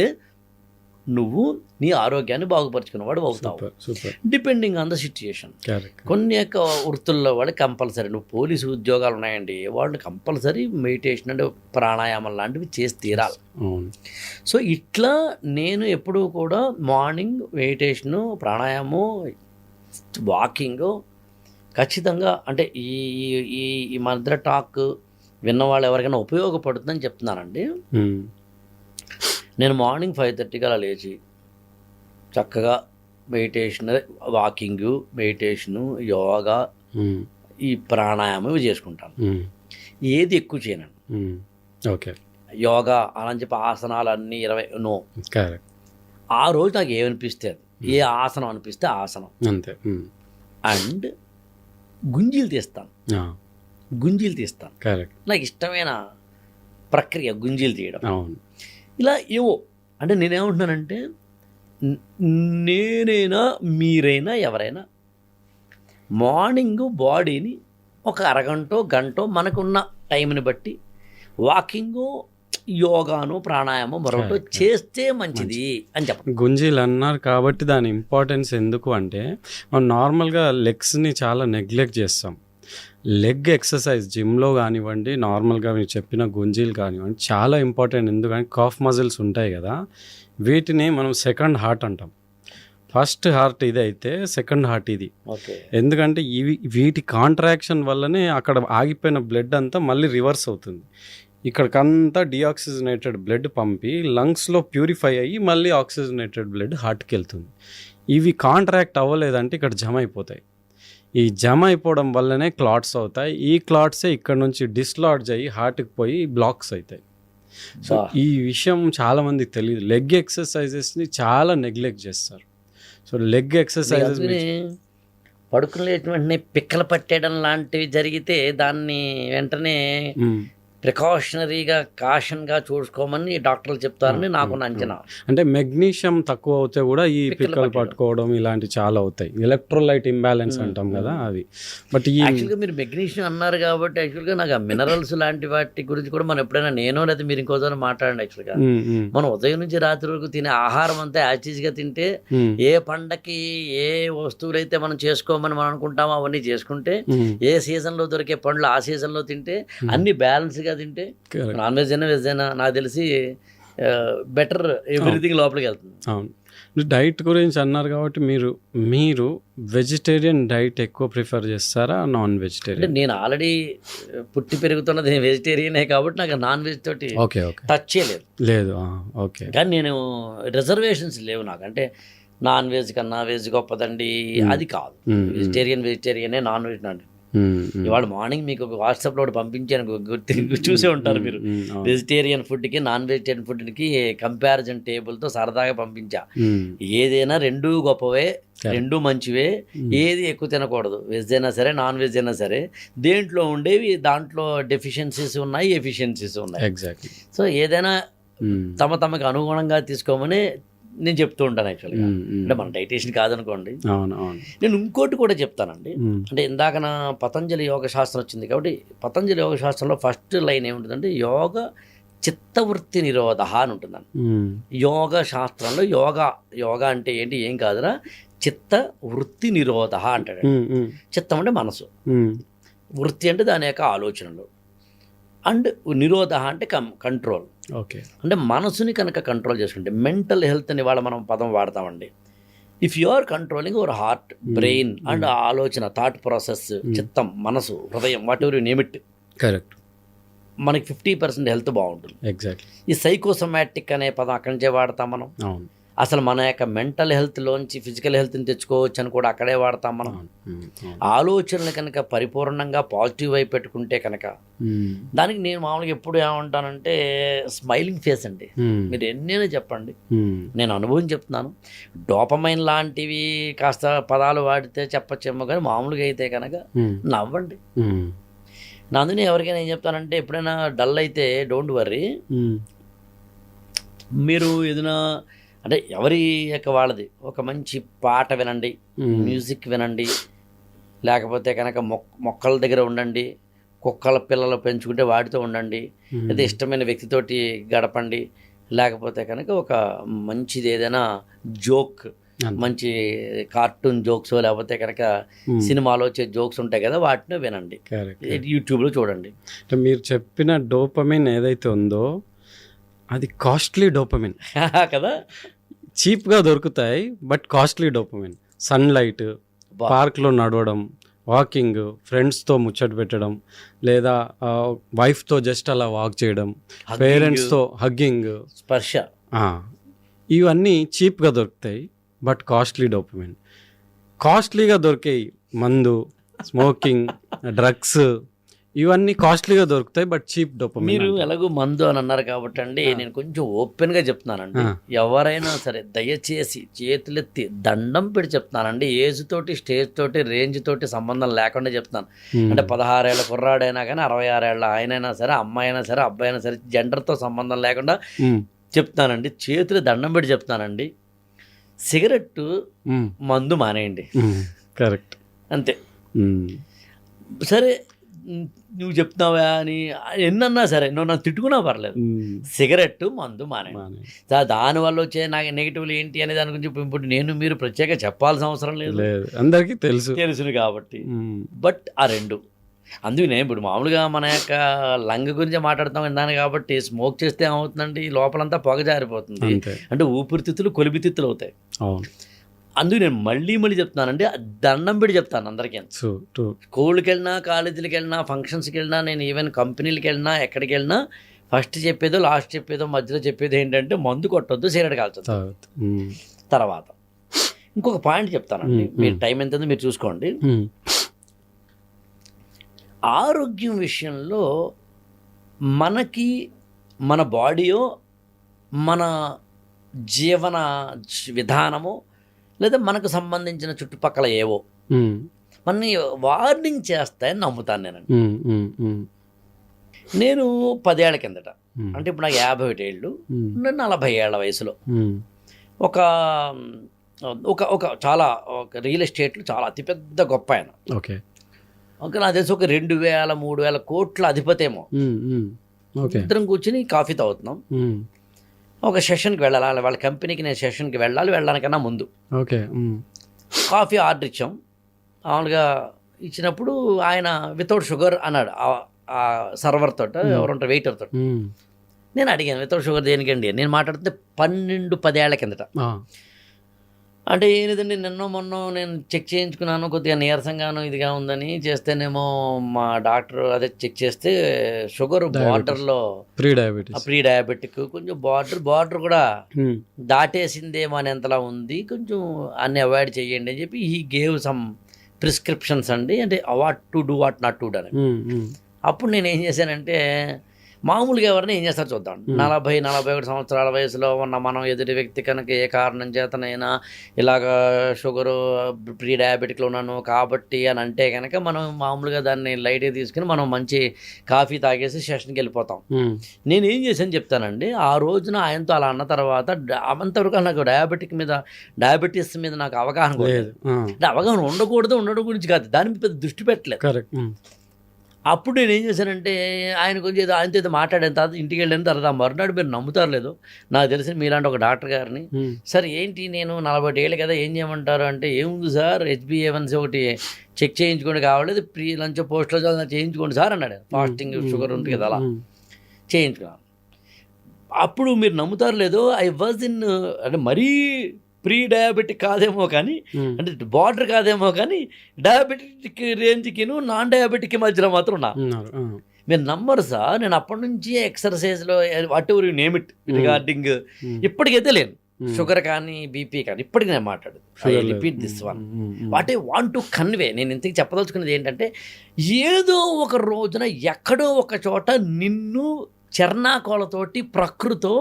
నువ్వు నీ ఆరోగ్యాన్ని బాగుపరుచుకున్నవాడు అవుతావు. Super. Depending on the situation. కొన్ని యొక్క వృత్తుల్లో వాళ్ళు కంపల్సరీ, నువ్వు పోలీసు ఉద్యోగాలు ఉన్నాయండి, వాళ్ళు కంపల్సరీ మెడిటేషన్ అంటే ప్రాణాయామం లాంటివి చేసి తీరాలి. సో ఇట్లా నేను ఎప్పుడూ కూడా మార్నింగ్ మెడిటేషను, ప్రాణాయామం, వాకింగ్ ఖచ్చితంగా అంటే ఈ ఈ ఈ మధ్య టాక్ విన్నవాళ్ళు ఎవరికైనా ఉపయోగపడుతుందని చెప్తున్నానండి. నేను మార్నింగ్ 5:30 అలా లేచి చక్కగా మెడిటేషన్, వాకింగు, మెడిటేషను, యోగా, ఈ ప్రాణాయామం ఇవి చేసుకుంటాను. ఏది ఎక్కువ చేయను. ఓకే. యోగా అలా అని చెప్పి ఆసనాలు అన్నీ 20 నో. ఆ రోజు నాకు ఏమనిపిస్తే ఏ ఆసనం అనిపిస్తే ఆసనం అంతే. అండ్ గుంజీలు తీస్తాను. నాకు ఇష్టమైన ప్రక్రియ గుంజీలు తీయడం. ఇలా ఏవో అంటే నేనేమంటున్నానంటే, నేనైనా మీరైనా ఎవరైనా మార్నింగ్ బాడీని ఒక అరగంటో గంటో మనకున్న టైంని బట్టి వాకింగు, యోగాను, ప్రాణాయామం మరొకటి చేస్తే మంచిది అని చెప్పండి. గుంజీలు అన్నారు కాబట్టి దాని ఇంపార్టెన్స్ ఎందుకు అంటే, మనం నార్మల్గా లెగ్స్ని చాలా నెగ్లెక్ట్ చేస్తాం. లెగ్ ఎక్సర్సైజ్ జిమ్లో కానివ్వండి, నార్మల్గా మీరు చెప్పిన గుంజీలు కానివ్వండి చాలా ఇంపార్టెంట్. ఎందుకంటే కాఫ్ మజిల్స్ ఉంటాయి కదా, వీటిని మనం సెకండ్ హార్ట్ అంటాం. ఫస్ట్ హార్ట్ ఇది అయితే సెకండ్ హార్ట్ ఇది. ఎందుకంటే వీటి కాంట్రాక్షన్ వల్లనే అక్కడ ఆగిపోయిన బ్లడ్ అంతా మళ్ళీ రివర్స్ అవుతుంది. ఇక్కడికంతా డిఆక్సిజనేటెడ్ బ్లడ్ పంపి లంగ్స్లో ప్యూరిఫై అయ్యి మళ్ళీ ఆక్సిజనేటెడ్ బ్లడ్ హార్ట్కి వెళ్తుంది. ఇవి కాంట్రాక్ట్ అవ్వలేదంటే ఇక్కడ జమ అయిపోతాయి. ఈ జమ అయిపోవడం వల్లనే క్లాట్స్ అవుతాయి. ఈ క్లాట్సే ఇక్కడ నుంచి డిస్లాడ్జ్ అయ్యి హార్ట్కి పోయి బ్లాక్స్ అవుతాయి. సో ఈ విషయం చాలామందికి తెలియదు. లెగ్ ఎక్సర్సైజెస్ని చాలా నెగ్లెక్ట్ చేస్తారు. సో లెగ్ ఎక్సర్సైజెస్ పడుకునే వెంటనే పిక్కలు పట్టేయడం లాంటివి జరిగితే దాన్ని వెంటనే ప్రికాషనరీగా కాషన్గా చూసుకోమని డాక్టర్లు చెప్తారని నాకున్న అంచనా. అంటే మెగ్నీషియం తక్కువ అవుతే కూడా ఈ పిక్కలు పట్టుకోవడం ఇలాంటివి చాలా అవుతాయి. ఎలక్ట్రోలైట్ ఇంబ్యాలెన్స్ అంటాం కదా అవి. బట్ యాక్చువల్గా మీరు మెగ్నీషియం అన్నారు కాబట్టి యాక్చువల్గా నాకు ఆ మినరల్స్ లాంటి వాటి గురించి కూడా మనం ఎప్పుడైనా నేను లేదా మీరు ఇంకోసారి మాట్లాడండి. యాక్చువల్గా మనం ఉదయం నుంచి రాత్రి వరకు తినే ఆహారం అంతా యాచిజ్గా తింటే, ఏ పండకి ఏ వస్తువులు అయితే మనం చేసుకోమని మనం అనుకుంటామో అవన్నీ చేసుకుంటే, ఏ సీజన్లో దొరికే పండ్లు ఆ సీజన్లో తింటే, అన్ని బ్యాలెన్స్గా తింటే, నాన్ వెజ్ అయినా వెజ్ అయినా నాకు తెలిసి బెటర్ ఎవ్రీథింగ్ లోపలికి వెళ్తుంది. అవును. డైట్ గురించి అన్నారు కాబట్టి మీరు వెజిటేరియన్ డైట్ ఎక్కువ ప్రిఫర్ చేస్తారా, నాన్ వెజిటేరియన్? అంటే నేను ఆల్రెడీ పుట్టి పెరుగుతున్నది వెజిటేరియనే కాబట్టి నాకు నాన్ వెజ్ తోటి టచ్ లేదు. ఓకే. కానీ నేను రిజర్వేషన్స్ లేవు నాకు. అంటే నాన్ వెజ్ కన్నా వెజ్ గొప్పదండి అది కాదు. వెజిటేరియనే, నాన్ వెజ్ నాన్. ఇవాళ మార్నింగ్ మీకు వాట్సాప్లో ఒకటి పంపించాను, చూసే ఉంటారు మీరు. వెజిటేరియన్ ఫుడ్కి నాన్ వెజిటేరియన్ ఫుడ్కి కంపారిజన్ టేబుల్తో సరదాగా పంపించా. ఏదైనా రెండూ గొప్పవే, రెండూ మంచివే, ఏది ఎక్కువ తినకూడదు. వెజ్ అయినా సరే, నాన్ వెజ్ అయినా సరే, దేంట్లో ఉండేవి దాంట్లో డెఫిషియన్సీస్ ఉన్నాయి, ఎఫిషియన్సీస్ ఉన్నాయి. ఎగ్జాక్ట్లీ. సో ఏదైనా తమకు అనుగుణంగా తీసుకోమని నేను చెప్తూ ఉంటాను. యాక్చువల్గా అంటే మన డైటేషన్ కాదనుకోండి. నేను ఇంకోటి కూడా చెప్తానండి. అంటే ఇందాక నా పతంజలి యోగ శాస్త్రం వచ్చింది కాబట్టి, పతంజలి యోగ శాస్త్రంలో ఫస్ట్ లైన్ ఏముంటుందంటే, యోగ చిత్తవృత్తి నిరోధ అని ఉంటుందండి. యోగ శాస్త్రంలో యోగా అంటే ఏంటి, ఏం కాదురా, చిత్త వృత్తి నిరోధ అంటాడు. చిత్తం అంటే మనసు, వృత్తి అంటే దాని యొక్క ఆలోచనలు, అండ్ నిరోధ అంటే కంట్రోల్. ఓకే. అంటే మనసుని కనుక కంట్రోల్ చేసుకుంటే, మెంటల్ హెల్త్ అని వాళ్ళ మనం పదం వాడతామండి. If you are controlling your heart, brain and ఆలోచన, థాట్ ప్రాసెస్, చిత్తం, మనసు, హృదయం, whatever you name it, correct, మనకి 50% హెల్త్ బాగుంటుంది. ఎగ్జాక్ట్లీ. ఈ సైకోసోమాటిక్ అనే పదం అక్కడి నుంచే వాడతాం మనం. అవును. అసలు మన యొక్క మెంటల్ హెల్త్లోంచి ఫిజికల్ హెల్త్ని తెచ్చుకోవచ్చు అని కూడా అక్కడే వాడతాం మనం. ఆలోచనలు కనుక పరిపూర్ణంగా పాజిటివ్ అయి పెట్టుకుంటే కనుక, దానికి నేను మామూలుగా ఎప్పుడు ఏమంటానంటే స్మైలింగ్ ఫేస్ అండి. మీరు ఎన్నైనా చెప్పండి, నేను అనుభవం చెప్తున్నాను. డోపమైన్ లాంటివి కాస్త పదాలు వాడితే చెప్పచ్చేమో, కానీ మామూలుగా అయితే కనుక నవ్వండి. అందుకని ఎవరికైనా ఏం చెప్తానంటే, ఎప్పుడైనా డల్ అయితే డోంట్ వర్రీ, మీరు ఏదైనా అంటే ఎవరి యొక్క వాళ్ళది ఒక మంచి పాట వినండి, మ్యూజిక్ వినండి, లేకపోతే కనుక మొక్కల దగ్గర ఉండండి, కుక్కల పిల్లలు పెంచుకుంటే వాటితో ఉండండి, లేదా ఇష్టమైన వ్యక్తితోటి గడపండి, లేకపోతే కనుక ఒక మంచిది ఏదైనా జోక్, మంచి కార్టూన్ జోక్స్, లేకపోతే కనుక సినిమాలో వచ్చే జోక్స్ ఉంటాయి కదా, వాటిని వినండి, యూట్యూబ్లో చూడండి. అంటే మీరు చెప్పిన డోపమిన్ ఏదైతే ఉందో అది కాస్ట్లీ డోపమిన్ కదా, చీప్గా దొరుకుతాయి బట్ కాస్ట్లీ డోపమిన్. సన్లైట్, పార్క్లో నడవడం, వాకింగ్, ఫ్రెండ్స్తో ముచ్చట పెట్టడం, లేదా వైఫ్తో జస్ట్ అలా వాక్ చేయడం, పేరెంట్స్తో హగ్గింగ్, స్పర్శ, ఇవన్నీ చీప్గా దొరుకుతాయి బట్ కాస్ట్లీ డోపమిన్. కాస్ట్లీగా దొరికాయి మందు, స్మోకింగ్, డ్రగ్స్, ఇవన్నీ కాస్ట్లీగా దొరుకుతాయి బట్ చీప్ డోపమిన్. మీరు ఎలాగో మందు అని అన్నారు కాబట్టి అండి, నేను కొంచెం ఓపెన్గా చెప్తున్నానండి. ఎవరైనా సరే దయచేసి చేతులెత్తి దండం పెట్టి చెప్తున్నానండి, ఏజ్ తోటి, స్టేజ్ తోటి, రేంజ్ తోటి సంబంధం లేకుండా చెప్తున్నాను. అంటే 16 ఏళ్ళ కుర్రాడైనా కానీ, 66 ఏళ్ళ ఆయనైనా సరే, అమ్మాయి అయినా సరే, అబ్బాయి అయినా సరే, జెండర్తో సంబంధం లేకుండా చెప్తానండి, చేతులు దండం పెట్టి చెప్తానండి, సిగరెట్, మందు మానేయండి. కరెక్ట్, అంతే. సరే నువ్వు చెప్తున్నావా అని ఎన్నన్నా సరే, నువ్వు నాకు తిట్టుకున్నా పర్లేదు, సిగరెట్, మందు మానేయండి. దానివల్ల వచ్చే నాకు నెగిటివ్లు ఏంటి అనే దాని గురించి ఇప్పుడు నేను మీరు ప్రత్యేక చెప్పాల్సిన అవసరం లేదు, అందరికీ తెలుసును కాబట్టి. బట్ ఆ రెండు అందుకనే ఇప్పుడు మామూలుగా మన యొక్క లంగ్ గురించి మాట్లాడుతాం విన్నాను కాబట్టి, స్మోక్ చేస్తే ఏమవుతుందండి, లోపలంతా పొగ జారిపోతుంది, అంటే ఊపిరితిత్తులు కొలిపితిత్తులు అవుతాయి. అందుకు నేను మళ్ళీ చెప్తున్నానండి, దండం పెట్టి చెప్తాను అందరికీ. స్కూల్కి వెళ్ళినా, కాలేజీలకు వెళ్ళినా, ఫంక్షన్స్కి వెళ్ళినా, నేను ఈవెన్ కంపెనీలకు వెళ్ళినా, ఎక్కడికి వెళ్ళినా ఫస్ట్ చెప్పేదో, లాస్ట్ చెప్పేదో, మధ్యలో చెప్పేది ఏంటంటే మందు కొట్టొద్దు, సిగరెట్ కాల్చొద్దు. తర్వాత ఇంకొక పాయింట్ చెప్తానండి, మీరు టైం ఎంతుందో మీరు చూసుకోండి. ఆరోగ్యం విషయంలో మనకి మన బాడీయో, మన జీవన విధానమో, లేదా మనకు సంబంధించిన చుట్టుపక్కల ఏవో మనని వార్నింగ్ చేస్తాయని నమ్ముతాను నేనండి. నేను 10 ఏళ్ల కిందట, అంటే ఇప్పుడు నాకు 51 ఏళ్ళు, 40 ఏళ్ల వయసులో ఒక ఒక చాలా ఒక రియల్ ఎస్టేట్లో చాలా అతిపెద్ద గొప్ప ఆయన, నాకు తెలిసి ఒక 2000-3000 కోట్ల అధిపతేమో. ఇద్దరం కూర్చుని కాఫీ తాగుతున్నాం. ఒక సెషన్కి వెళ్ళాలి, వాళ్ళ కంపెనీకి నేను సెషన్కి వెళ్ళడానికన్నా ముందు కాఫీ ఆర్డర్ ఇచ్చాం. మామూలుగా ఇచ్చినప్పుడు ఆయన వితౌట్ షుగర్ అన్నాడు ఆ సర్వర్ తోట, ఎవరుంటారు వెయిటర్ తోట. నేను అడిగాను వితౌట్ షుగర్ దేనికండి, నేను మాట్లాడితే 12-10 ఏళ్ల కిందట. అంటే ఏనిదండి, మొన్న నేను చెక్ చేయించుకున్నాను, కొద్దిగా నీరసంగాను ఇదిగా ఉందని చేస్తేనేమో మా డాక్టర్ అదే చెక్ చేస్తే షుగర్ బార్డర్లో ప్రీ డయాబెటిక్, కొంచెం బార్డర్ కూడా దాటేసిందేమో అనేంతలా ఉంది, కొంచెం అన్ని అవాయిడ్ చేయండి అని చెప్పి ఈ గేవ్ సమ్ ప్రిస్క్రిప్షన్స్ అండి, అంటే what to do, what not to do అని. అప్పుడు నేను ఏం చేశానంటే, మామూలుగా ఎవరిని ఏం చేస్తారు చూద్దాం, 40-41 సంవత్సరాల వయసులో ఉన్న మనం ఎదుటి వ్యక్తి కనుక ఏ కారణం చేతనైనా ఇలాగ షుగరు, ప్రీ డయాబెటిక్లో ఉన్నాను కాబట్టి అని అంటే కనుక మనం మామూలుగా దాన్ని లైట్గా తీసుకుని మనం మంచి కాఫీ తాగేసి సెషన్కి వెళ్ళిపోతాం. నేను ఏం చేశాను చెప్తానండి, ఆ రోజున ఆయనతో అలా అన్న తర్వాత అంతవరకు నాకు డయాబెటీస్ మీద నాకు అవగాహన లేదు. అంటే అవగాహన ఉండడం గురించి కాదు, దాని మీద పెద్ద దృష్టి పెట్టలేదు. అప్పుడు నేను ఏం చేశానంటే, ఆయన కొంచెం ఏదో ఆయనతో ఏదో మాట్లాడిన తర్వాత ఇంటికి వెళ్ళిన తర్వాత మరునాడు మీరు నమ్ముతారు లేదు, నాకు తెలిసిన మీలాంటి ఒక డాక్టర్ గారిని, సార్ ఏంటి నేను 40 ఏళ్ళు కదా ఏం చేయమంటారు అంటే, ఏముంది సార్ HbA1c ఒకటి చెక్ చేయించుకోండి, కావలేదు ప్రీ లంచ్ పోస్ట్లో చేయించుకోండి సార్ అన్నాడు. ఫాస్టింగ్ షుగర్ ఉంటుంది కదా, అలా చేయించుకున్నాను. అప్పుడు మీరు నమ్ముతారు లేదో, ఐ వాజ్ ఇన్, అంటే మరీ ప్రీ డయాబెటిక్ కాదేమో కానీ, అంటే బార్డర్ కాదేమో కానీ, డయాబెటిక్ రేంజ్కిను నాన్ డయాబెటిక్ మధ్యలో మాత్రం ఉన్నా. మీరు నమ్మరు సార్, నేను అప్పటి నుంచి ఎక్సర్సైజ్లో whatever you name it regarding ఇప్పటికైతే లేను, షుగర్ కానీ బీపీ కానీ ఇప్పటికి నేను మాట్లాడు. I repeat this one, what I want to convey. నేను ఇంతకు చెప్పదలుచుకున్నది ఏంటంటే, ఏదో ఒక రోజున ఎక్కడో ఒక చోట నిన్ను చర్నాకోలతోటి ప్రకృతో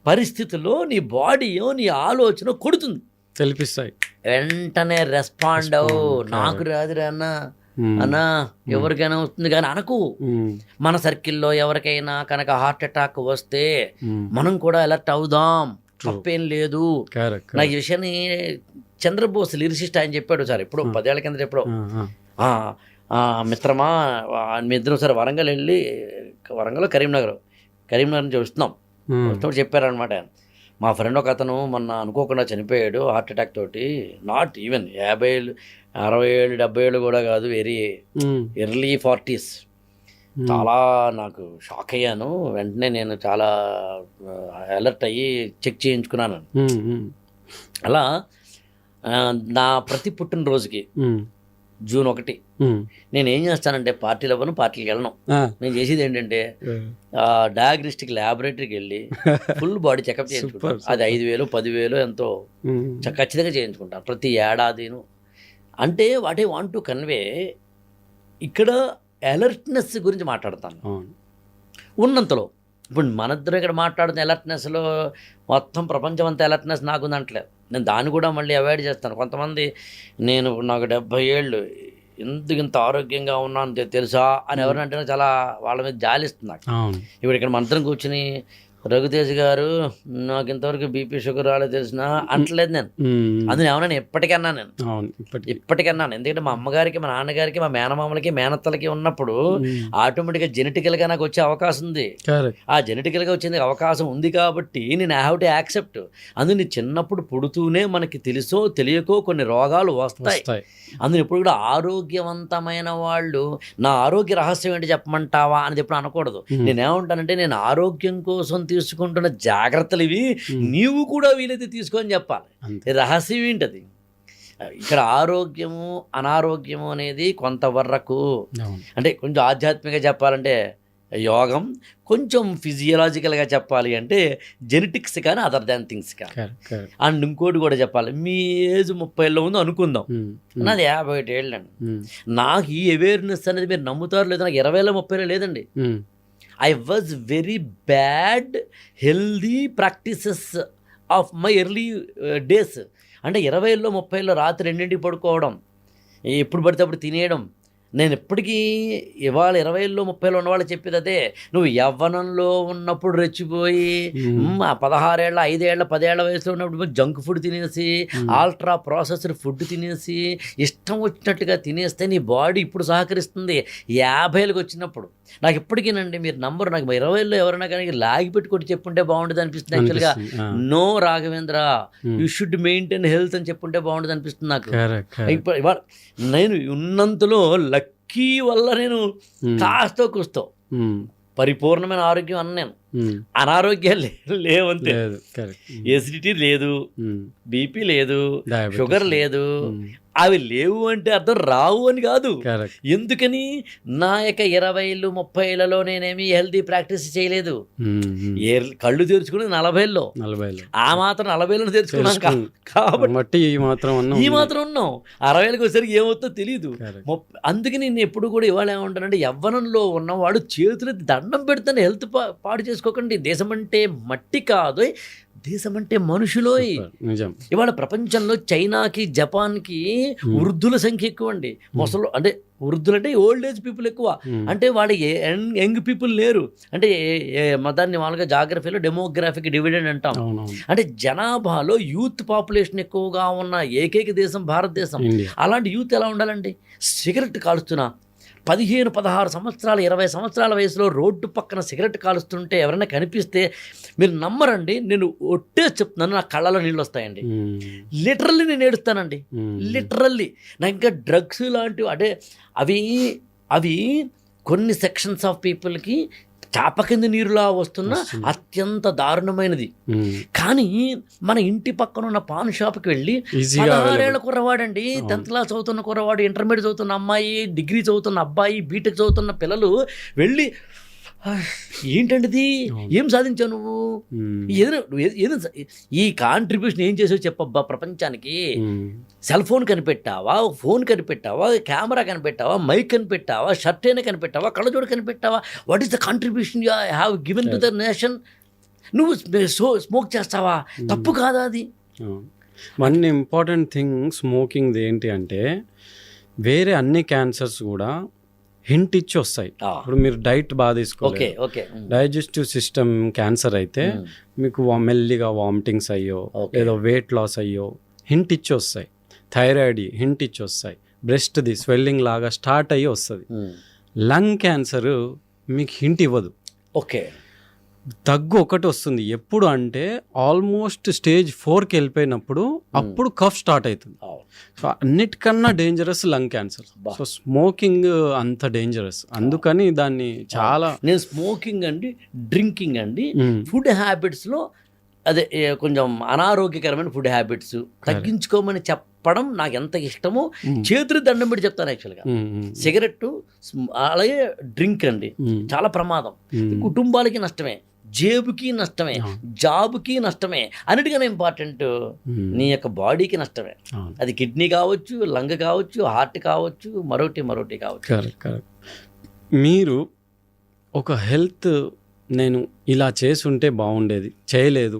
పరిస్థితుల్లో నీ బాడీయో నీ ఆలోచన కొడుతుంది, తెలిపిస్తాయి. వెంటనే రెస్పాండ్ అవు, నాకు రాదురా అన్నా ఎవరికైనా వస్తుంది కానీ అనకు. మన సర్కిల్లో ఎవరికైనా కనుక హార్ట్ అటాక్ వస్తే మనం కూడా అలర్ట్ అవుదాం, తప్పేం లేదు. నాకు ఈ విషయాన్ని చంద్రబోస్ లిరిసిస్ట్ ఆయన చెప్పాడు సార్, ఎప్పుడో 10 ఏళ్ల కిందట ఎప్పుడో, మిత్రమా మీ ఇద్దరం సార్ వరంగల్ వెళ్ళి, వరంగల్లో కరీంనగర్ నుంచి వస్తున్నాం, వచ్చినప్పుడు చెప్పారనమాట. మా ఫ్రెండ్ ఒక అతను మొన్న అనుకోకుండా చనిపోయాడు హార్ట్ అటాక్ తోటి, నాట్ ఈవెన్ 50 ఏళ్ళు 60 ఏళ్ళు 70 ఏళ్ళు కూడా కాదు, వెరీ ఎర్లీ 40s. చాలా నాకు షాక్ అయ్యాను. వెంటనే నేను చాలా అలర్ట్ అయ్యి చెక్ చేయించుకున్నాను. అలా నా ప్రతి పుట్టినరోజుకి జూన్ 1 నేను ఏం చేస్తానంటే పార్టీలు అవ్వను, పార్టీకి వెళ్ళను. నేను చేసేది ఏంటంటే డయాగ్నోస్టిక్ ల్యాబొరేటరీకి వెళ్ళి ఫుల్ బాడీ చెకప్ చేయించుకుంటాను. అది 5,000 10,000 ఎంతో ఖచ్చితంగా చేయించుకుంటాను ప్రతి ఏడాదిను. అంటే what I want to convey, ఇక్కడ అలర్ట్నెస్ గురించి మాట్లాడతాను ఉన్నంతలో. ఇప్పుడు మన ఇద్దరు ఇక్కడ మాట్లాడుతున్న అలర్ట్నెస్లో మొత్తం ప్రపంచం అంతా అలర్ట్నెస్ నాకు ఉందంటలేదు. నేను దాన్ని కూడా మళ్ళీ అవాయిడ్ చేస్తాను. కొంతమంది నాకు 70 ఏళ్ళు ఎందుకు ఇంత ఆరోగ్యంగా ఉన్నాను తెలుసా అని ఎవరంటే చాలా వాళ్ళ మీద జాలిస్తున్నారు. ఇప్పుడు ఇక్కడ మన ఇద్దరం కూర్చుని రఘుతేజ్ గారు నాకు ఇంతవరకు బీపీ షుగర్ రాలేదు తెలిసిన అంటలేదు నేను. అందులో ఏమన్నా ఇప్పటికన్నా నేను ఇప్పటికన్నాను. ఎందుకంటే మా అమ్మగారికి మా నాన్నగారికి మా మేనమామలకి మేనత్తలకి ఉన్నప్పుడు ఆటోమేటిక్గా జెనెటికల్గా నాకు వచ్చే అవకాశం ఉంది. ఆ జెనెటికల్గా వచ్చేందుకు అవకాశం ఉంది కాబట్టి నేను ఐ హ్యావ్ టు యాక్సెప్ట్. అందుని చిన్నప్పుడు పుడుతూనే మనకి తెలుసో తెలియకో కొన్ని రోగాలు వస్తాయి. అందులో ఇప్పుడు కూడా ఆరోగ్యవంతమైన వాళ్ళు నా ఆరోగ్య రహస్యం ఏంటి చెప్పమంటావా అని ఎప్పుడు అనకూడదు. నేనేమంటానంటే నేను ఆరోగ్యం కోసం తీసుకుంటున్న జాగ్రత్తలు ఇవి, నీవు కూడా వీలైతే తీసుకొని చెప్పాలి. రహస్యం ఏంటది? ఇక్కడ ఆరోగ్యము అనారోగ్యము అనేది కొంతవరకు అంటే కొంచెం ఆధ్యాత్మికంగా చెప్పాలంటే యోగం, కొంచెం ఫిజియలాజికల్గా చెప్పాలి అంటే జెనెటిక్స్ కానీ అదర్ దాన్ థింగ్స్ కానీ. అండ్ ఇంకోటి కూడా చెప్పాలి, మీ ఏజ్ 30లో ఉంది అనుకుందాం, నాది 51 ఏళ్ళు అండి. నాకు ఈ అవేర్నెస్ అనేది మీరు నమ్ముతారు లేదు, నాకు 20లో 30లో లేదండి. I was very bad healthy practices of my early days. అంటే 20లో 30లో రాత్రి 2ంటికి పడుకోవడం, ఎప్పుడు పడితే అప్పుడు తినేయడం. నేను ఎప్పటికీ ఇవాళ 20లో 30లో ఉన్నవాళ్ళు చెప్పేది అదే, నువ్వు యవ్వనంలో ఉన్నప్పుడు రెచ్చిపోయి 16 ఏళ్ళ 5 ఏళ్ళ 10 ఏళ్ల వయసులో ఉన్నప్పుడు జంక్ ఫుడ్ తినేసి ఆల్ట్రా ప్రాసెస్డ్ ఫుడ్ తినేసి ఇష్టం వచ్చినట్టుగా తినేస్తే నీ బాడీ ఇప్పుడు సహకరిస్తుంది. 50లకు వచ్చినప్పుడు నాకు ఇప్పటికీనండి, మీరు నంబరు, నాకు 20లో ఎవరైనా కానీ లాగి పెట్టుకొని చెప్పుంటే బాగుండేది అనిపిస్తుంది. యాక్చువల్గా no Raghavendra, you should maintain health అని చెప్పుంటే బాగుండేది అనిపిస్తుంది నాకు. ఇప్పుడు ఇవాళ నేను ఉన్నంతలో లక్కీ వల్ల నేను కాస్తో కూస్తో పరిపూర్ణమైన ఆరోగ్యం అన్న నేను. అనారోగ్యాలు లేవంతే, ఎసిడిటీ లేదు, బీపీ లేదు, షుగర్ లేదు. అవి లేవు అంటే అర్థం రావు అని కాదు. ఎందుకని నా యొక్క 20లు 30లలో నేనేమి హెల్తీ ప్రాక్టీస్ చేయలేదు. కళ్ళు తెరుచుకుని 40లో, ఆ మాత్రం 40లో తెరుచుకున్నాను కాబట్టి ఈ మాత్రం ఉన్నాం. 60లకు వచ్చేసరికి ఏమవుతుందో తెలియదు. అందుకని నేను ఎప్పుడు కూడా ఇవాళ ఏమంటానంటే, యవ్వనంలో ఉన్నవాడు చేతులు దండం పెడుతాను, హెల్త్ పాడు చేసుకోకండి. దేశం అంటే మట్టి కాదు, దేశం అంటే మనుషులో. ఇవాళ ప్రపంచంలో చైనాకి జపాన్కి వృద్ధుల సంఖ్య ఎక్కువ అండి. ముసలు అంటే వృద్ధులు అంటే ఓల్డ్ ఏజ్ పీపుల్ ఎక్కువ. అంటే వాళ్ళ యంగ్ పీపుల్ లేరు. అంటే దాన్ని వాళ్ళగా జాగ్రఫీలో డెమోగ్రాఫిక్ డివిడెండ్ అంటాం. అంటే జనాభాలో యూత్ పాపులేషన్ ఎక్కువగా ఉన్న ఏకైక దేశం భారతదేశం. అలాంటి యూత్ ఎలా ఉండాలండి? సిగరెట్ కాలుస్తున్నా 15, 16 సంవత్సరాలు 20 సంవత్సరాల వయసులో రోడ్డు పక్కన సిగరెట్ కాలుస్తుంటే ఎవరైనా కనిపిస్తే మీరు నమ్మరండి, నేను ఒట్టే చెప్తున్నాను, నా కళ్ళలో నీళ్ళు వస్తాయండి. లిటరల్లీ నేను ఏడుస్తానండి, లిటరల్లీ. నాకు ఇంకా డ్రగ్స్ లాంటివి అంటే అవి కొన్ని సెక్షన్స్ ఆఫ్ పీపుల్కి చాప కింద నీరులా వస్తున్న అత్యంత దారుణమైనది. కానీ మన ఇంటి పక్కన ఉన్న పాన్ షాప్కి వెళ్ళి 16 ఏళ్ల కుర్రవాడండి, 10th క్లాస్ చదువుతున్న కుర్రవాడు, ఇంటర్మీడియట్ చదువుతున్న అమ్మాయి, డిగ్రీ చదువుతున్న అబ్బాయి, బీటెక్ చదువుతున్న పిల్లలు వెళ్ళి ఏంటండి ఏం సాధించావు నువ్వు, ఈ కాంట్రిబ్యూషన్ ఏం చేసావు చెప్పబ్బా ప్రపంచానికి. సెల్ ఫోన్ కనిపెట్టావా, ఫోన్ కనిపెట్టావా, కెమెరా కనిపెట్టావా, మైక్ కనిపెట్టావా, షర్ట్ అయినా కనిపెట్టావా, కళ్ళజోడు కనిపెట్టావా? What is the contribution you have given to the nation? నువ్వు స్మోక్ చేస్తావా? తప్పు కాదా అది? వన్ ఇంపార్టెంట్ థింగ్ స్మోకింగ్ ఏంటి అంటే, వేరే అన్ని క్యాన్సర్స్ కూడా హింట్ ఇచ్చి వస్తాయి. ఇప్పుడు మీరు డైట్ బాగా తీసుకోవాలి, డైజెస్టివ్ సిస్టమ్ క్యాన్సర్ అయితే మీకు మెల్లిగా వామిటింగ్స్ అయ్యో ఏదో వెయిట్ లాస్ అయ్యో హింట్ ఇచ్చి వస్తాయి. థైరాయిడ్ హింట్ ఇచ్చి వస్తాయి. బ్రెస్ట్ది స్వెల్లింగ్ లాగా స్టార్ట్ అయ్యి వస్తుంది. లంగ్ క్యాన్సర్ మీకు హింట్ ఇవ్వదు. దగ్గు ఒకటి వస్తుంది ఎప్పుడు అంటే ఆల్మోస్ట్ స్టేజ్ 4కి వెళ్ళిపోయినప్పుడు అప్పుడు కఫ్ స్టార్ట్ అవుతుంది. సో అన్నిటికన్నా dangerous lung cancer. So smoking అంత డేంజరస్, అందుకని దాన్ని చాలా నేను స్మోకింగ్ అండి, డ్రింకింగ్ అండి, ఫుడ్ హ్యాబిట్స్లో అదే కొంచెం అనారోగ్యకరమైన ఫుడ్ హ్యాబిట్స్ తగ్గించుకోమని చెప్పడం నాకు ఎంత ఇష్టమో చేతులు దండం పెట్టి చెప్తాను. యాక్చువల్గా సిగరెట్ అలాగే డ్రింక్ అండి చాలా ప్రమాదం, కుటుంబాలకి నష్టమే, జేబుకి నష్టమే, జాబుకి నష్టమే, అన్నిటికన్నా ఇంపార్టెంట్ నీ యొక్క బాడీకి నష్టమే. అది కిడ్నీ కావచ్చు, లంగ్ కావచ్చు, హార్ట్ కావచ్చు, మరోటి కావచ్చు. కరెక్ట్. మీరు ఒక హెల్త్ నేను ఇలా చేసుంటే బాగుండేది చేయలేదు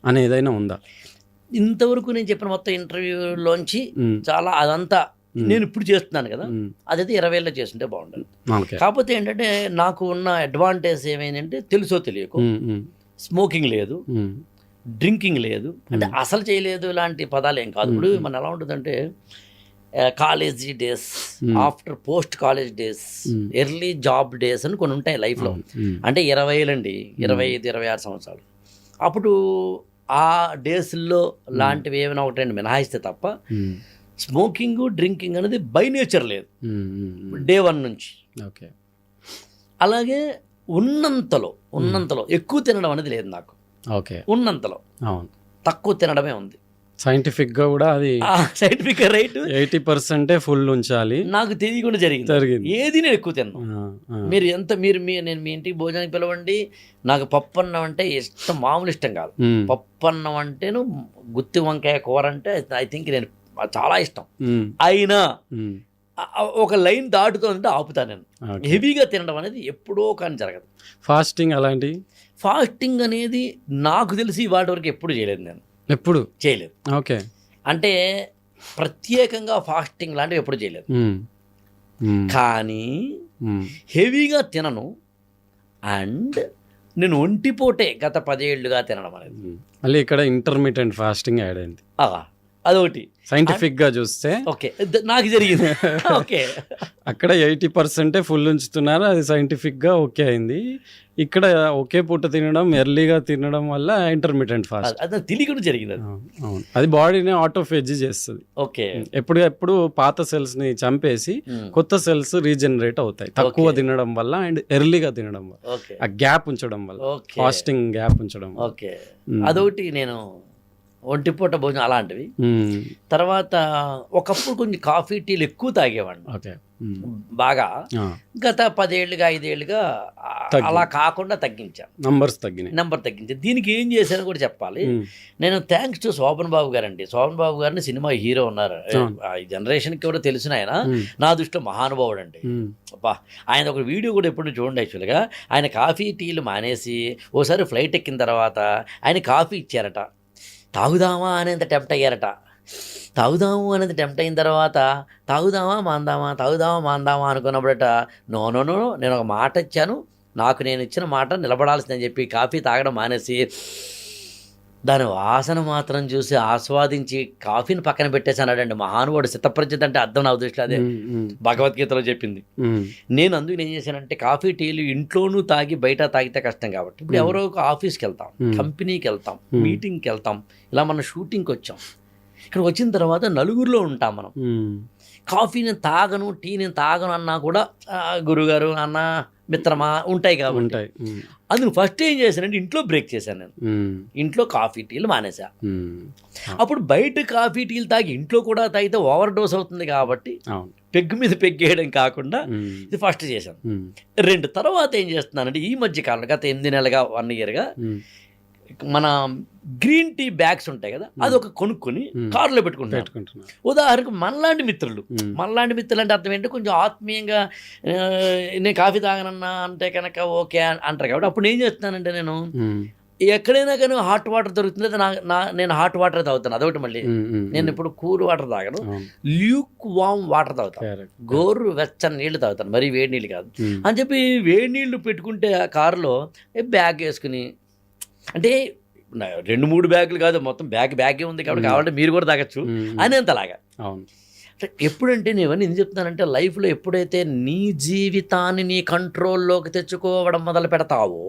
అని ఏదైనా ఉందా? ఇంతవరకు నేను చెప్పిన మొత్తం ఇంటర్వ్యూలోంచి చాలా అదంతా నేను ఇప్పుడు చేస్తున్నాను కదా, అదైతే 20 ఏళ్ళలో చేస్తుంటే బాగుండదు. కాకపోతే ఏంటంటే నాకు ఉన్న అడ్వాంటేజ్ ఏమైందంటే తెలుసో తెలియకో స్మోకింగ్ లేదు, డ్రింకింగ్ లేదు, అంటే అసలు చేయలేదు ఇలాంటి పదాలు ఏం కాదు. ఇప్పుడు మన ఎలా ఉంటుందంటే college days, after post college days, early job days అని కొన్ని ఉంటాయి లైఫ్లో. అంటే 20 ఏళ్ళండి, 25, 26 సంవత్సరాలు. అప్పుడు ఆ డేస్లో లాంటివి ఏమైనా ఒకటండి మినహాయిస్తే తప్ప స్మోకింగ్ డ్రింకింగ్ అనేది బై నేచర్ లేదు డే 1 నుంచి. ఓకే. అలాగే ఉన్నంతలో ఎక్కువ తినడం అనేది లేదు నాకు. ఓకే. ఉన్నంతలో అవును, తక్కువ తినడమే ఉంది. సైంటిఫిక్గా కూడా అది సైంటిఫిక్ రైట్ 80% ఫుల్ ఉంచాలి. నాకు తెలియకుండా జరిగింది. ఏది నేను ఎక్కువ తిన్నాను. మీరు ఎంత నేను మీ ఇంటికి భోజనానికి పిలవండి, నాకు పప్పు అన్నం అంటే ఇష్టం, మామూలు ఇష్టం కాదు. పప్పు అన్నం అంటేను గుత్తి వంకాయ కూర అంటే ఐ థింక్ నేను చాలా ఇష్టం. అయినా ఒక లైన్ దాటుతుందంటే ఆపుతాను నేను. హెవీగా తినడం అనేది ఎప్పుడో కానీ జరగదు. ఫాస్టింగ్ అలాంటి ఫాస్టింగ్ అనేది నాకు తెలిసి వాటి వరకు ఎప్పుడు చేయలేదు, నేను ఎప్పుడు చేయలేదు. ఓకే. అంటే ప్రత్యేకంగా ఫాస్టింగ్ లాంటివి ఎప్పుడు చేయలేదు. కానీ హెవీగా తినను, అండ్ నేను ఒంటిపోటే గత 10 ఏళ్ళుగా తినడం అనేది. మళ్ళీ ఇక్కడ ఇంటర్మీడియట్ ఫాస్టింగ్ యాడ్ అయింది. అదొకటి సైంటిఫిక్ గా చూస్తే ఓకే నాకు జరిగింది. ఓకే, అక్కడ 80% ఫుల్ ఉంచుతున్నారు, అది సైంటిఫిక్ గా ఓకే అయింది. ఇక్కడ ఒకే పూట తినడం, ఎర్లీగా తినడం వల్ల ఇంటర్మీడియట్ ఫాస్ట్ అది తెలియకుండా జరిగింది. అవును, అది బాడీని ఆటోఫేజ్ చేస్తుంది. ఓకే, ఎప్పుడు పాత సెల్స్ ని చంపేసి కొత్త సెల్స్ రీజనరేట్ అవుతాయి తక్కువ తినడం వల్ల అండ్ ఎర్లీగా తినడం వల్ల, ఆ గ్యాప్ ఉంచడం వల్ల, ఫాస్టింగ్ గ్యాప్ ఉంచడం. ఓకే, అదొకటి నేను ఒంటిపూట భోజనం అలాంటివి. తర్వాత ఒకప్పుడు కొంచెం కాఫీ టీలు ఎక్కువ తాగేవాడిని బాగా. గత 10 ఏళ్ళుగా 5 ఏళ్ళుగా అలా కాకుండా తగ్గించాను, నంబర్ తగ్గించాను. దీనికి ఏం చేశాను కూడా చెప్పాలి. నేను థ్యాంక్స్ టు శోభన్ బాబు గారండి. శోభన్ బాబు గారిని సినిమా హీరో ఉన్నారు, ఈ జనరేషన్కి కూడా తెలిసిన ఆయన. నా దృష్టిలో మహానుభావుడు అండి. అబ్బా, ఆయన ఒక వీడియో కూడా ఎప్పుడు చూడండి. యాక్చువల్గా ఆయన కాఫీ టీలు మానేసి ఓసారి ఫ్లైట్ ఎక్కిన తర్వాత ఆయన కాఫీ ఇచ్చారట, తాగుదామా అనేంత టెంప్ట్ అయ్యారట. తాగుదాము అనేది టెంప్ట్ అయిన తర్వాత తాగుదామా మాందామా అనుకున్నప్పుడట నో నేను ఒక మాట ఇచ్చాను, నాకు నేను ఇచ్చిన మాట నిలబడాల్సిందని చెప్పి కాఫీ తాగడం మానేసి దాని వాసన మాత్రం చూసి ఆస్వాదించి కాఫీని పక్కన పెట్టేసానండి. మహానుభావుడు. శతప్రజ్ఞత అంటే అర్థం నా దృష్టిలో అదే భగవద్గీతలో చెప్పింది. నేను అందుకు ఏం చేశానంటే కాఫీ టీలు ఇంట్లోనూ తాగి బయట తాగితే కష్టం కాబట్టి ఇప్పుడు ఎవరో ఒక ఆఫీస్కి వెళ్తాం, కంపెనీకి వెళ్తాం, మీటింగ్కి వెళ్తాం, ఇలా మనం షూటింగ్కి వచ్చాం. ఇక్కడ వచ్చిన తర్వాత నలుగురిలో ఉంటాం మనం. కాఫీ నేను తాగను, టీ నేను తాగను అన్నా కూడా గురుగారు అన్న మిత్రమా ఉంటాయి కాబట్టి అందుకు ఫస్ట్ ఏం చేశానంటే ఇంట్లో బ్రేక్ చేశాను. నేను ఇంట్లో కాఫీ టీలు మానేసా. అప్పుడు బయట కాఫీ టీలు తాగి ఇంట్లో కూడా తాగితే ఓవర్ డోస్ అవుతుంది కాబట్టి పెగ్గు మీద పెగ్గేయడం కాకుండా ఇది ఫస్ట్ చేశాను. 2 తర్వాత ఏం చేస్తున్నానంటే ఈ మధ్య కాలంలో గత 8 నెలలుగా 1 ఇయర్గా మన గ్రీన్ టీ బ్యాగ్స్ ఉంటాయి కదా, అది ఒక కొనుక్కొని కారులో పెట్టుకుంటున్నాను. ఉదాహరణకు మనలాంటి మిత్రులు అంటే అర్థం ఏంటంటే కొంచెం ఆత్మీయంగా నేను కాఫీ తాగనన్నా అంటే కనుక ఓకే అంటారు కాబట్టి అప్పుడు ఏం చేస్తున్నానంటే నేను ఎక్కడైనా కానీ హాట్ వాటర్ దొరుకుతుంది, నేను హాట్ వాటర్ తాగుతాను. అదొకటి. మళ్ళీ నేను ఇప్పుడు కూల్ వాటర్ తాగను, ల్యూక్ వామ్ వాటర్ తాగుతాను, గోరు వెచ్చని నీళ్లు తాగుతాను, మరీ వేడి నీళ్ళు కాదు అని చెప్పి వేడి నీళ్లు పెట్టుకుంటే ఆ కారులో బ్యాగ్ వేసుకుని, అంటే 2-3 బ్యాగులు కాదు మొత్తం బ్యాగే ఉంది కాబట్టి కావాలంటే మీరు కూడా తాగొచ్చు అనేంతలాగా. ఎప్పుడంటే నేను ఇవన్నీ ఎందుకు చెప్తున్నానంటే లైఫ్లో ఎప్పుడైతే నీ జీవితాన్ని నీ కంట్రోల్లోకి తెచ్చుకోవడం మొదలు పెడతావో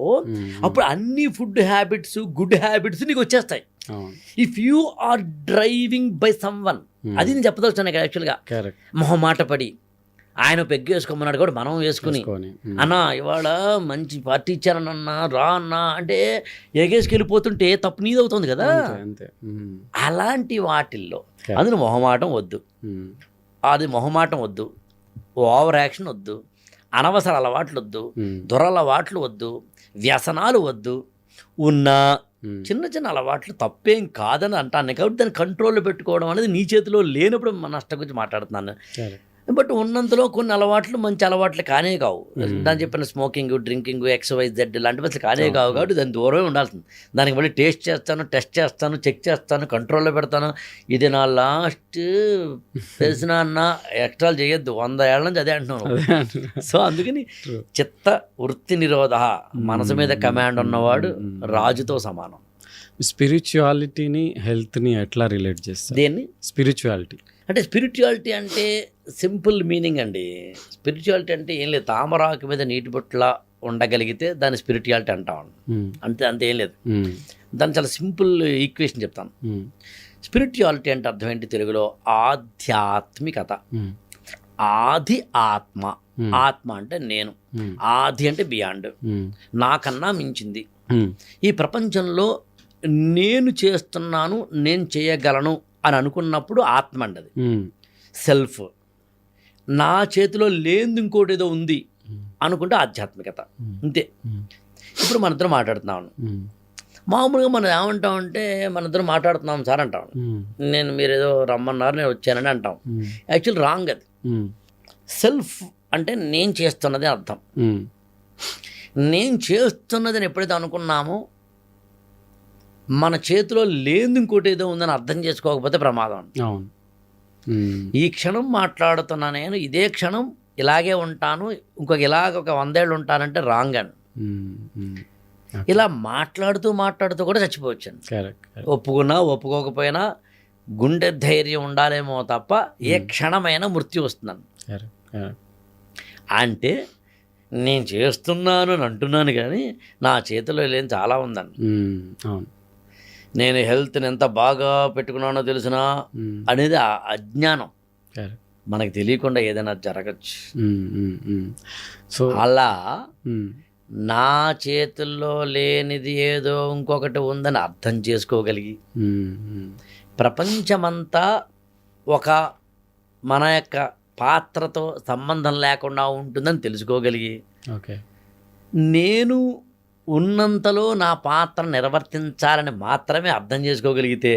అప్పుడు అన్ని ఫుడ్ హ్యాబిట్స్ గుడ్ హ్యాబిట్స్ నీకు వచ్చేస్తాయి. If you are driving by someone, అది నేను చెప్పదలుచున్నాను ఇక్కడ యాక్చువల్గా. మొహమాట పడి ఆయన పెగ్గు వేసుకోమన్నాడు కూడా మనం వేసుకుని అన్నా ఇవాళ మంచి పార్టీ ఇచ్చారనన్నా రా అన్నా అంటే ఎగేసుకెళ్ళిపోతుంటే తప్పు నీదవుతుంది కదా. అలాంటి వాటిల్లో అందులో మొహమాటం వద్దు, మొహమాటం వద్దు, ఓవర్ యాక్షన్ వద్దు, అనవసర అలవాట్లు వద్దు, దురలవాట్లు వద్దు, వ్యసనాలు వద్దు. ఉన్న చిన్న చిన్న అలవాట్లు తప్పేం కాదని అంటాను కాబట్టి దాన్ని కంట్రోల్లో పెట్టుకోవడం అనేది నీ చేతిలో లేనప్పుడు మన నష్టం గురించి మాట్లాడుతున్నాను. బట్ ఉన్నంతలో కొన్ని అలవాట్లు మంచి అలవాట్లు కానే కావు. దాని చెప్పిన స్మోకింగ్, డ్రింకింగ్, XYZ లాంటివి అసలు కానే కావు కాబట్టి దాని దూరమే ఉండాల్సింది. దానికి మళ్ళీ టెస్ట్ చేస్తాను, చెక్ చేస్తాను, కంట్రోల్లో పెడతాను. ఇది నా లాస్ట్ తెలిసిన అన్న ఎక్స్ట్రాలు చేయొద్దు, 100 ఏళ్ళ నుంచి అదే అంటున్నాను. సో అందుకని చిత్త వృత్తి నిరోధ, మనసు మీద కమాండ్ ఉన్నవాడు రాజుతో సమానం. స్పిరిచువాలిటీని హెల్త్ని ఎట్లా రిలేట్ చేస్తారు? దేన్ని? స్పిరిచువాలిటీ స్పిరిచువాలిటీ అంటే సింపుల్ మీనింగ్ అండి. స్పిరిచువాలిటీ అంటే ఏం లేదు, తామరాకు మీద నీటి బొట్ల ఉండగలిగితే దాన్ని స్పిరిచువాలిటీ అంటాం. అంతే ఏం లేదు. దాన్ని చాలా సింపుల్ ఈక్వేషన్ చెప్తాను. స్పిరిచువాలిటీ అంటే అర్థం ఏంటి తెలుగులో? ఆధ్యాత్మికత. ఆది ఆత్మ, ఆత్మ అంటే నేను, ఆది అంటే బియాండ్, నాకన్నా మించింది. ఈ ప్రపంచంలో నేను చేస్తున్నాను, నేను చేయగలను అని అనుకున్నప్పుడు ఆత్మ అండది, సెల్ఫ్. నా చేతిలో లేనిది ఇంకోటి ఏదో ఉంది అనుకుంటే ఆధ్యాత్మికత. అంతే. ఇప్పుడు మన ఇద్దరం మాట్లాడుతున్నాను, మామూలుగా మనం ఏమంటామంటే మన ఇద్దరం మాట్లాడుతున్నాం సార్ అంటాం. నేను మీరు ఏదో రమ్మన్నారు నేను వచ్చానని అంటాం. యాక్చువల్ రాంగ్ అది. సెల్ఫ్ అంటే నేను చేస్తున్నది అర్థం. నేను చేస్తున్నదని ఎప్పుడైతే అనుకున్నామో మన చేతిలో లేనిది ఇంకోటి ఏదో ఉందని అర్థం చేసుకోకపోతే ప్రమాదం. ఈ క్షణం మాట్లాడుతున్నా నేను, ఇదే క్షణం ఇలాగే ఉంటాను, ఇలాగ ఒక 100 ఏళ్ళు ఉంటానంటే రాంగ్ అని. ఇలా మాట్లాడుతూ కూడా చచ్చిపోవచ్చాను. ఒప్పుకున్నా ఒప్పుకోకపోయినా గుండె ధైర్యం ఉండాలేమో తప్ప ఏ క్షణమైనా మృత్యు వస్తున్నాను. అంటే నేను చేస్తున్నాను అని అంటున్నాను కానీ నా చేతిలో లేని చాలా ఉందండి. నేను హెల్త్ని ఎంత బాగా పెట్టుకున్నానో తెలిసినా అనేది అజ్ఞానం. మనకు తెలియకుండా ఏదైనా జరగచ్చు. సో అలా నా చేతుల్లో లేనిది ఏదో ఇంకొకటి ఉందని అర్థం చేసుకోగలిగి ప్రపంచమంతా ఒక మన యొక్క పాత్రతో సంబంధం లేకుండా ఉంటుందని తెలుసుకోగలిగి నేను ఉన్నంతలో నా పాత్ర నిర్వర్తించాలని మాత్రమే అర్థం చేసుకోగలిగితే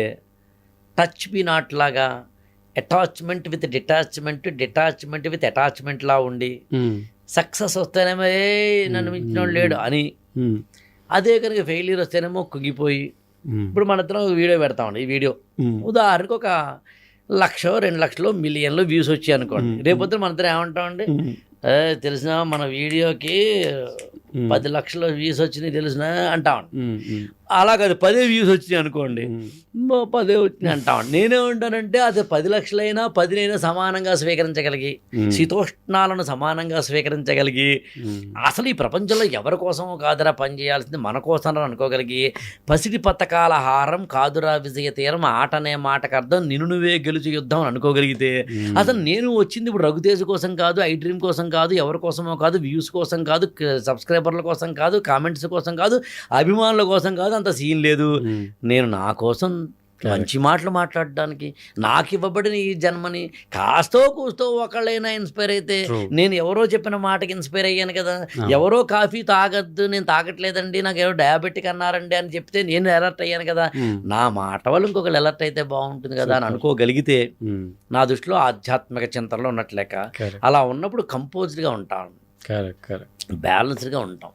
టచ్ బి నాట్ లాగా అటాచ్మెంట్ విత్ డిటాచ్మెంట్ విత్ అటాచ్మెంట్లా ఉండి సక్సెస్ వస్తేనేమో నన్ను మించిన లేడు అని, అదే కనుక ఫెయిల్యూర్ వస్తేనేమో కుంగిపోయి. ఇప్పుడు మన ఇద్దరం వీడియో పెడతామండి. ఈ వీడియో ఉదాహరణకు ఒక 1,00,000 2,00,000 మిలియన్లో వ్యూస్ వచ్చాయి అనుకోండి. రేపొద్దున మన ఇద్దరం ఏమంటామండి? తెలిసిన మన వీడియోకి 10 లక్షల వ్యూస్ వచ్చినాయి తెలిసిన అంటామండి. అలా కాదు 10 వ్యూస్ వచ్చినాయి అనుకోండి, 10 వచ్చినాయి అంటామండి. నేనేమంటానంటే అది 10 లక్షలైనా 10నైనా సమానంగా స్వీకరించగలిగి, శీతోష్ణాలను సమానంగా స్వీకరించగలిగి, అసలు ఈ ప్రపంచంలో ఎవరి కోసమో కాదురా పని చేయాల్సింది మన కోసం అనుకోగలిగి, పసిడి పథకాల హారం కాదురా విజయ తీరం, ఆటనే మాటకు అర్థం నిన్ను నువ్వే గెలుచు యుద్ధం అని అనుకోగలిగితే, అసలు నేను వచ్చింది ఇప్పుడు రఘుతేజ్ కోసం కాదు, ఐ డ్రీమ్ కోసం కాదు, ఎవరి కోసమో కాదు, వ్యూస్ కోసం కాదు, సబ్స్క్రైబర్ల కోసం కాదు, కామెంట్స్ కోసం కాదు, అభిమానుల కోసం కాదు, అంత సీన్ లేదు. నేను నా కోసం మంచి మాటలు మాట్లాడడానికి, నాకు ఇవ్వబడిన ఈ జన్మని కాస్తో కూస్తో ఒకళ్ళైనా ఇన్స్పైర్ అయితే, నేను ఎవరో చెప్పిన మాటకి ఇన్స్పైర్ అయ్యాను కదా. ఎవరో కాఫీ తాగద్దు, నేను తాగట్లేదండి, నాకు ఎవరో డయాబెటిక్ అన్నారండి అని చెప్తే నేను అలర్ట్ అయ్యాను కదా. నా మాట వల్ల ఇంకొకళ్ళు అలర్ట్ అయితే బాగుంటుంది కదా అని అనుకోగలిగితే నా దృష్టిలో ఆధ్యాత్మిక చింతనలో ఉన్నట్లేక. అలా ఉన్నప్పుడు కంపోజ్డ్గా ఉంటాను, బ్యాలెన్స్డ్గా ఉంటాం.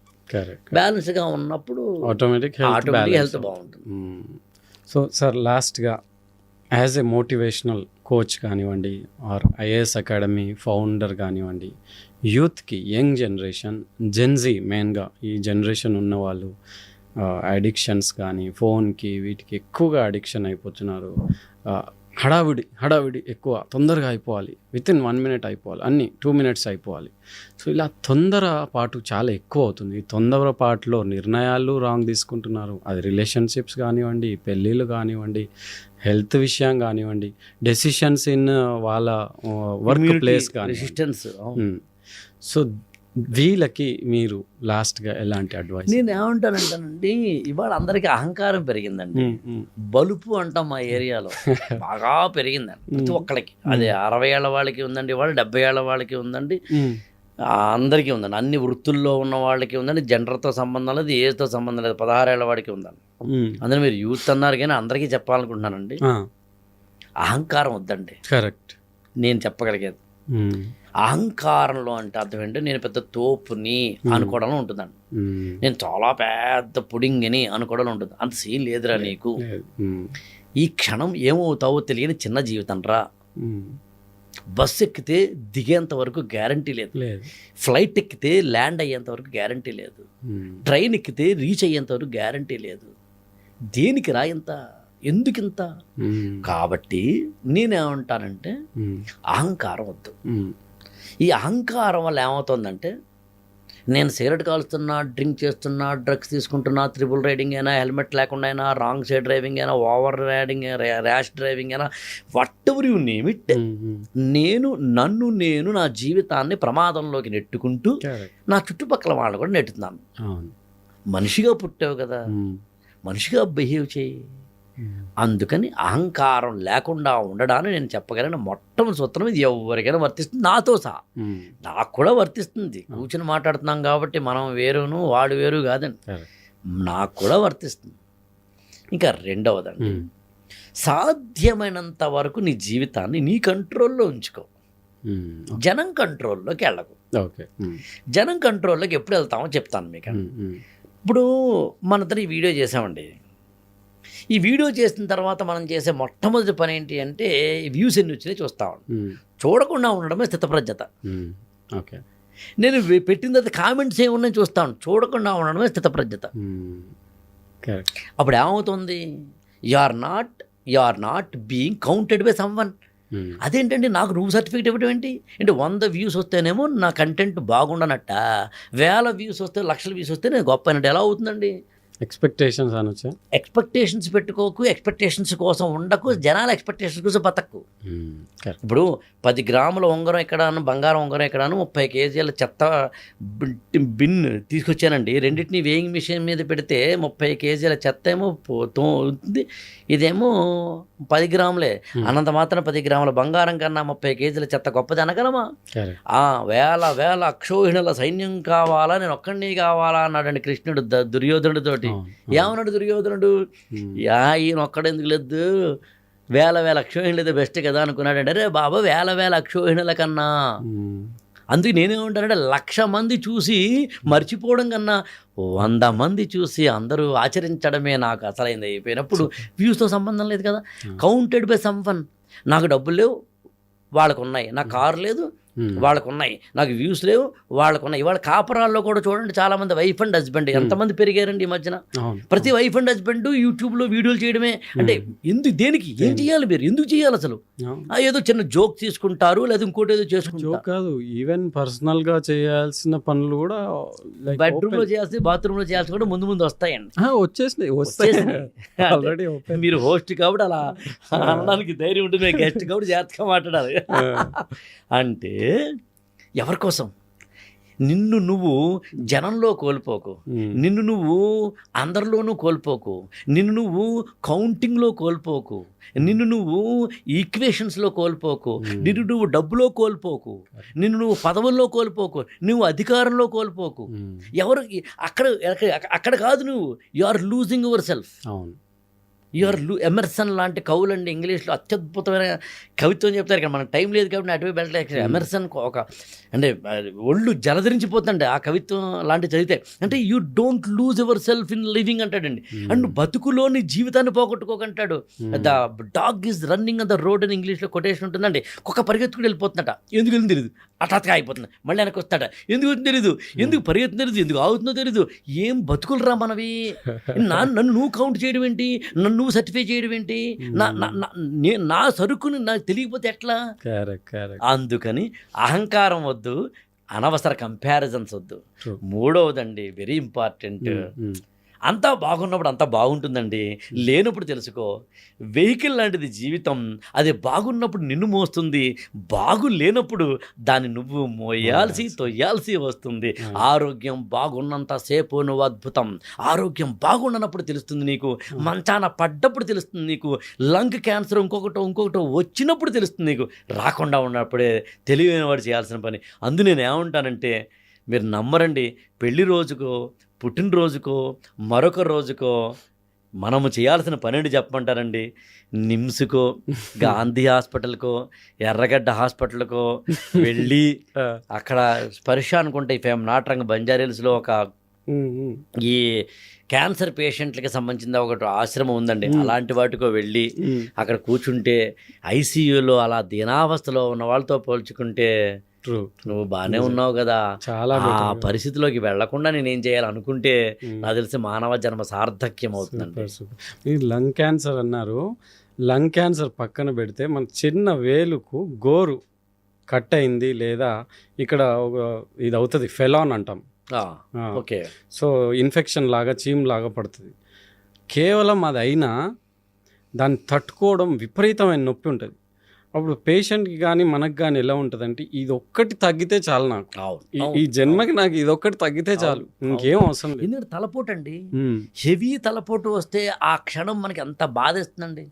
బ్యాలెన్స్గా ఉన్నప్పుడు ఆటోమేటిక్ హెల్త్ బాగుంటుంది. సో సార్, లాస్ట్గా యాజ్ ఏ మోటివేషనల్ కోచ్ కానివ్వండి, ఆర్ ఐఏఎస్ అకాడమీ ఫౌండర్ కానివ్వండి, యూత్కి, యంగ్ జనరేషన్, జెన్జీ మెయిన్గా ఈ జనరేషన్ ఉన్నవాళ్ళు అడిక్షన్స్ కానీ ఫోన్కి వీటికి ఎక్కువగా అడిక్షన్ అయిపోతున్నారు. హడావిడి ఎక్కువ, తొందరగా అయిపోవాలి, వితిన్ 1 minute అయిపోవాలి, అన్నీ 2 minutes అయిపోవాలి. సో ఇలా తొందరపాటు చాలా ఎక్కువ అవుతుంది. ఈ తొందరపాటులో నిర్ణయాలు రాంగ్ తీసుకుంటున్నారు. అది రిలేషన్షిప్స్ కానివ్వండి, పెళ్ళిళ్ళు కానివ్వండి, హెల్త్ విషయం కానివ్వండి, డెసిషన్స్ ఇన్ వాళ్ళ వర్క్ ప్లేస్ కానీ. రెసిస్టెన్స్. సో వీళ్ళకి మీరు లాస్ట్గా ఎలాంటి అడ్వైస్? నేను ఏమంటానంటానండి, ఇవాళ అందరికీ అహంకారం పెరిగిందండి. బలుపు అంటాం మా ఏరియాలో, బాగా పెరిగిందండి ప్రతి ఒక్కరికి. అది 60 ఏళ్ల వాళ్ళకి ఉందండి, వాళ్ళు 70 ఏళ్ల వాళ్ళకి ఉందండి, అందరికీ ఉందండి. అన్ని వృత్తుల్లో ఉన్న వాళ్ళకి ఉందండి. జెండర్తో సంబంధం లేదు, ఏజ్తో సంబంధం లేదు. 16 ఏళ్ల వాడికి ఉందండి. అందులో మీరు యూత్ అన్నారు కానీ అందరికీ చెప్పాలనుకుంటున్నానండి, అహంకారం వద్దండి. కరెక్ట్. నేను చెప్పగలిగేది అహంకారంలో అంటే అర్థం ఏంటంటే నేను పెద్ద తోపుని అనుకోవడంలో ఉంటుందండి. నేను చాలా పెద్ద పుడింగిని అనుకోవడంలో ఉంటుంది. అంత సీన్ లేదురా నీకు. ఈ క్షణం ఏమవుతావో తెలియని చిన్న జీవితం రా. బస్సు ఎక్కితే దిగేంత వరకు గ్యారంటీ లేదు, ఫ్లైట్ ఎక్కితే ల్యాండ్ అయ్యేంత వరకు గ్యారంటీ లేదు, ట్రైన్ ఎక్కితే రీచ్ అయ్యేంత వరకు గ్యారంటీ లేదు. దేనికి రా ఇంత, ఎందుకింత? కాబట్టి నేనేమంటానంటే అహంకారం వద్దు. ఈ అహంకారం వల్ల ఏమవుతుందంటే నేను సిగరెట్ కాలుస్తున్నా, డ్రింక్ చేస్తున్నా, డ్రగ్స్ తీసుకుంటున్నా, త్రిబుల్ రైడింగ్ అయినా, హెల్మెట్ లేకుండా అయినా, రాంగ్ సైడ్ డ్రైవింగ్ అయినా, ఓవర్ రైడింగ్, ర్యాష్ డ్రైవింగ్ అయినా, what ever you name it, నేను నా జీవితాన్ని ప్రమాదంలోకి నెట్టుకుంటూ నా చుట్టుపక్కల వాళ్ళు కూడా నెట్టుతున్నాను. మనిషిగా పుట్టావు కదా, మనిషిగా బిహేవ్ చేయి. అందుకని అహంకారం లేకుండా ఉండడాన్ని నేను చెప్పగలను. మొట్టమొదటి సూత్రం ఇది ఎవరికైనా వర్తిస్తుంది, నాతో సహా నాకు కూడా వర్తిస్తుంది. కూర్చొని మాట్లాడుతున్నాం కాబట్టి మనం వేరును వాడు వేరు కాదండి, నాకు కూడా వర్తిస్తుంది. ఇంకా రెండవదండి, సాధ్యమైనంత వరకు నీ జీవితాన్ని నీ కంట్రోల్లో ఉంచుకో. జనం కంట్రోల్లోకి వెళ్ళకు. జనం కంట్రోల్లోకి ఎప్పుడు వెళ్తామో చెప్తాను మీకు. ఇప్పుడు మనంతా ఈ వీడియో చేసామండి. ఈ వీడియో చేసిన తర్వాత మనం చేసే మొట్టమొదటి పని ఏంటి అంటే వ్యూస్ ఎన్ని వచ్చినాయి చూస్తామండి. చూడకుండా ఉండడమే స్థితప్రజ్ఞత. ఓకే, నేను పెట్టిన తర్వాత కామెంట్స్ ఏమున్నాయి చూస్తాను, చూడకుండా ఉండడమే స్థితప్రజ్ఞత. అప్పుడు ఏమవుతుంది, you are not being counted by someone. అదేంటండి నాకు నువ్వు సర్టిఫికేట్ ఇవ్వడం ఏంటి అంటే 100 వ్యూస్ వస్తేనేమో నా కంటెంట్ బాగుండనట్ట, 1000 వ్యూస్ వస్తే, 1,00,000 వ్యూస్ వస్తే నేను గొప్ప అయినట్టు ఎలా అవుతుందండి? ఎక్స్పెక్టేషన్స్ అనొచ్చా? ఎక్స్పెక్టేషన్స్ పెట్టుకోకు, ఎక్స్పెక్టేషన్స్ కోసం ఉండకు, జనాల ఎక్స్పెక్టేషన్స్ కోసం బతకు. ఇప్పుడు 10 గ్రాముల ఉంగరం ఎక్కడాను, బంగారం ఉంగరం ఎక్కడాను, 30 కేజీల చెత్త బిన్ తీసుకొచ్చానండి. రెండింటిని వేయింగ్ మిషన్ మీద పెడితే 30 కేజీల చెత్త ఏమో పోతుంది, ఇదేమో 10 గ్రాములే. అనంత మాత్రం 10 గ్రాముల బంగారం కన్నా 30 కేజీల చెత్త గొప్పది అనగలమా? వేల అక్షోహిణుల సైన్యం కావాలా, నేను ఒక్కడిని కావాలా అన్నాడండి కృష్ణుడు దుర్యోధనుడితోటి. ఏమన్నాడు దుర్యోధనుడు? ఈయన ఒక్కడెందుకు లేదు, వేల అక్షోహిణులైతే బెస్ట్ కదా అనుకున్నాడంటే, అరే బాబా 1000 అక్షోహిణుల కన్నా. అందుకే నేనేమంటానంటే 1,00,000 మంది చూసి మర్చిపోవడం కన్నా 100 మంది చూసి అందరూ ఆచరించడమే నాకు అసలైంది. అయిపోయినప్పుడు వ్యూస్తో సంబంధం లేదు కదా. Counted by someone. నాకు డబ్బులు లేవు, వాళ్ళకు ఉన్నాయి. నాకు కారు లేదు, వాళ్ళకు ఉన్నాయి. నాకు వ్యూస్ లేవు, వాళ్ళకు ఉన్నాయి. ఇవాళ కాపురాల్లో కూడా చూడండి, చాలామంది వైఫ్ అండ్ హస్బెండ్ ఎంతమంది పెరిగారండి ఈ మధ్యన. ప్రతి వైఫ్ అండ్ హస్బెండ్ యూట్యూబ్లో వీడియోలు చేయడమే. అంటే ఎందుకు, దేనికి, ఏం చేయాలి, మీరు ఎందుకు చేయాలి అసలు? ఏదో చిన్న జోక్ తీసుకుంటారు, లేదా ఇంకోటి ఏదో చేసుకుంటారు. కాదు, ఈవెన్ పర్సనల్గా చేయాల్సిన పనులు కూడా బెడ్రూమ్లో చేయాల్సి, బాత్రూంలో చేయాల్సి కూడా ముందు వస్తాయండి. ఆల్రెడీ మీరు హోస్ట్ కాబట్టి అలా అనడానికి ధైర్యం ఉంటుంది, గెస్ట్ కాబట్టి జాగ్రత్తగా మాట్లాడాలి. అంటే ఎవరి కోసం? నిన్ను నువ్వు జనంలో కోల్పోకు, నిన్ను నువ్వు అందరిలోనూ కోల్పోకు, నిన్ను నువ్వు కౌంటింగ్లో కోల్పోకు, నిన్ను నువ్వు ఈక్వేషన్స్లో కోల్పోకు, నిన్ను నువ్వు డబ్బులో కోల్పోకు, నిన్ను నువ్వు పదవుల్లో కోల్పోకు, నువ్వు అధికారంలో కోల్పోకు. ఎవరు అక్కడ కాదు, నువ్వు you are losing your self. Emerson లాంటి కవులండి ఇంగ్లీష్లో అత్యద్భుతమైన కవిత్వం చెప్తారు. ఇక్కడ మనకు టైం లేదు కాబట్టి అటువైపు వెళ్ళలేదు. ఎమర్సన్ ఒక అంటే ఒళ్ళు జలధరించిపోతుందండి ఆ కవిత్వం లాంటి చదివితే. అంటే you don't lose yourself in living అంటాడండి. అండ్ బతుకులోని జీవితాన్ని పోగొట్టుకోకంటాడు. The dog is running on the road అని ఇంగ్లీష్లో కొటేషన్ ఉంటుందండి. కుక్క పరిగెత్తుకుని వెళ్ళిపోతుందట, ఎందుకు వెళ్ళి తెలియదు. హఠాత్తుగా అయిపోతుంది. మళ్ళీ వెనక్కి వస్తాడ, ఎందుకు తెలీదు, ఎందుకు పరిగెత్తున తెలీదు, ఎందుకు ఆగుతుందో తెలీదు. ఏం బతుకులరా మనవి, నన్ను నువ్వు కౌంట్ చేయడం ఏంటి, నన్ను నువ్వు సర్టిఫై చేయడం ఏంటి, నా సరుకుని నాకు తెలియకపోతే ఎట్లా. అందుకని అహంకారం వద్దు, అనవసర కంపారిజన్స్ వద్దు. మూడవదండి వెరీ ఇంపార్టెంట్, అంతా బాగున్నప్పుడు అంతా బాగుంటుందండి, లేనప్పుడు తెలుసుకో వెహికల్ లాంటిది జీవితం. అది బాగున్నప్పుడు నిన్ను మోస్తుంది, బాగు లేనప్పుడు దాన్ని నువ్వు మోయాల్సి తొయ్యాల్సి వస్తుంది. ఆరోగ్యం బాగున్నంతసేపు నువ్వు అద్భుతం, ఆరోగ్యం బాగుండనప్పుడు తెలుస్తుంది నీకు, మంచాన పడ్డప్పుడు తెలుస్తుంది నీకు, లంగ్ క్యాన్సర్ ఇంకొకటో వచ్చినప్పుడు తెలుస్తుంది నీకు, రాకుండా ఉన్నప్పుడే తెలియని వాడు చేయాల్సిన పని. అందు నేను ఏమంటానంటే, మీరు నమ్మరండి, పెళ్లి రోజుకో పుట్టినరోజుకో మరొక రోజుకో మనము చేయాల్సిన పని ఏంటి చెప్పమంటారండి? నిమ్స్కో, గాంధీ హాస్పిటల్కో, ఎర్రగడ్డ హాస్పిటల్కో వెళ్ళి అక్కడ స్పర్శ అనుకుంటే నాట్రంగ బంజారీల్స్లో ఒక ఈ క్యాన్సర్ పేషెంట్లకి సంబంధించిన ఒకటి ఆశ్రమం ఉందండి, అలాంటి వాటికో వెళ్ళి అక్కడ కూర్చుంటే ఐసీయూలో అలా దీనావస్థలో ఉన్న వాళ్ళతో పోల్చుకుంటే నువ్వు బాగానే ఉన్నావు కదా, చాలా పరిస్థితిలోకి వెళ్లకుండా నేనేం చేయాలనుకుంటే నాకు తెలిసి మానవ జన్మ సార్థక్యం అవుతుందండి. మీరు లంగ్ క్యాన్సర్ అన్నారు, లంగ్ క్యాన్సర్ పక్కన పెడితే మన చిన్న వేలుకు గోరు కట్ అయింది లేదా ఇక్కడ ఇది అవుతుంది, ఫెలాన్ అంటాం. ఓకే, సో ఇన్ఫెక్షన్ లాగా చీమ్ లాగా పడుతుంది. కేవలం అది అయినా దాన్ని తట్టుకోవడం విపరీతమైన నొప్పి ఉంటుంది. అప్పుడు పేషెంట్కి కానీ మనకు కానీ ఎలా ఉంటుందంటే, ఇది ఒక్కటి తగ్గితే చాలు, నాకు ఈ జన్మకి నాకు ఇది ఒక్కటి తగ్గితే చాలు, ఇంకేం అవసరం లేదు. ఎందుకంటే తలపోటు అండి, హెవీ తలపోటు వస్తే ఆ క్షణం మనకి ఎంత బాధేస్తుందండి.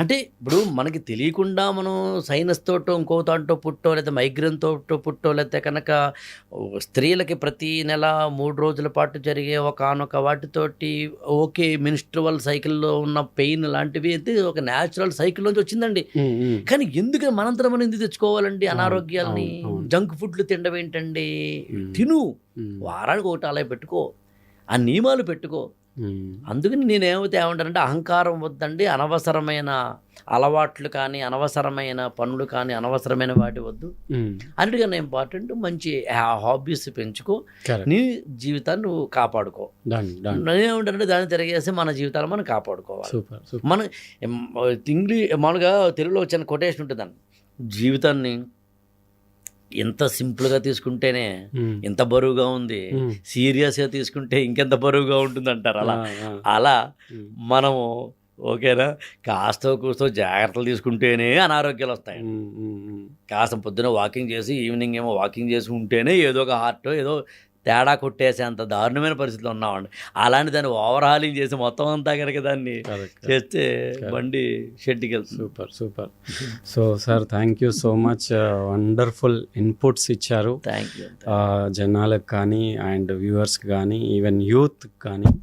అంటే ఇప్పుడు మనకి తెలియకుండా మనం సైనస్ తోటో ఇంకో దాంట్లో పుట్టో లేదా మైగ్రేన్ తోటో పుట్టో లేకపోతే కనుక స్త్రీలకి ప్రతి నెల 3 రోజుల పాటు జరిగే ఒకనొక వాటితోటి ఓకే మినిస్ట్రువల్ సైకిల్లో ఉన్న పెయిన్ లాంటివి అయితే ఒక న్యాచురల్ సైకిల్ నుంచి వచ్చిందండి. కానీ ఎందుకని మనంతరం మనం ఎందుకు తెచ్చుకోవాలండి అనారోగ్యాలని? జంక్ ఫుడ్లు తినడం ఏంటండి? తిను, వారానికి ఒకటి అలా పెట్టుకో, ఆ నియమాలు పెట్టుకో. అందుకని ఏమంటానంటే అహంకారం వద్దండి, అనవసరమైన అలవాట్లు కానీ అనవసరమైన పనులు కానీ అనవసరమైన వాటి వద్దు. అన్నిటికన్నా ఇంపార్టెంట్ మంచి హాబీస్ పెంచుకో, నీ జీవితాన్ని నువ్వు కాపాడుకో. నేనేమంటానంటే దాన్ని తిరిగేసి మన జీవితాలు మనం కాపాడుకోవాలి. మన మామూలుగా తెలుగులో వచ్చిన కొటేషన్ ఉంటుందండి, జీవితాన్ని ఎంత సింపుల్గా తీసుకుంటేనే ఎంత బరువుగా ఉంది, సీరియస్గా తీసుకుంటే ఇంకెంత బరువుగా ఉంటుంది అంటారు. అలా మనము ఓకేనా, కాస్త కూస్తో జాగ్రత్తలు తీసుకుంటేనే అనారోగ్యాలు వస్తాయి. కాస్త పొద్దున వాకింగ్ చేసి ఈవినింగ్ ఏమో వాకింగ్ చేసి ఉంటేనే ఏదో ఒక హార్ట్ ఏదో తేడా కొట్టేసేంత దారుణమైన పరిస్థితిలో ఉన్నామండి. అలాంటి దాన్ని ఓవర్హాలింగ్ చేసి మొత్తం అంతా కనుక దాన్ని చేస్తే బండి షెడ్కి వెళ్తుంది. Super. So sir, thank you so much, wonderful inputs ఇచ్చారు. థ్యాంక్ యూ జనాలకు కానీ అండ్ వ్యూవర్స్కి కానీ ఈవెన్ యూత్కి కానీ.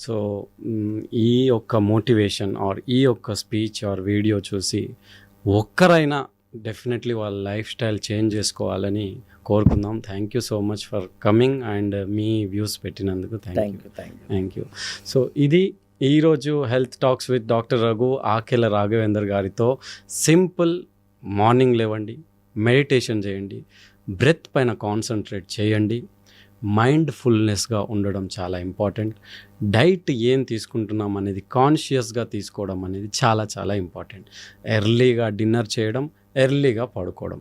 సో ఈ యొక్క మోటివేషన్ ఆర్ ఈ యొక్క స్పీచ్ ఆర్ వీడియో చూసి ఒక్కరైనా డెఫినెట్లీ వాళ్ళ లైఫ్ స్టైల్ చేంజ్ చేసుకోవాలని కోరుకుందాం. Thank you so much for coming and me views పెట్టినందుకు థ్యాంక్ యూ. సో ఇది ఈరోజు health talks with doctor Raghu Akela Raghavender గారితో. సింపుల్, మార్నింగ్ లేవండి, మెడిటేషన్ చేయండి, బ్రెత్ పైన కాన్సన్ట్రేట్ చేయండి, మైండ్ఫుల్నెస్గా ఉండడం చాలా ఇంపార్టెంట్. డైట్ ఏం తీసుకుంటున్నాం అనేది కాన్షియస్గా తీసుకోవడం అనేది చాలా చాలా ఇంపార్టెంట్. ఎర్లీగా డిన్నర్ చేయడం, ఎర్లీగా పడుకోవడం,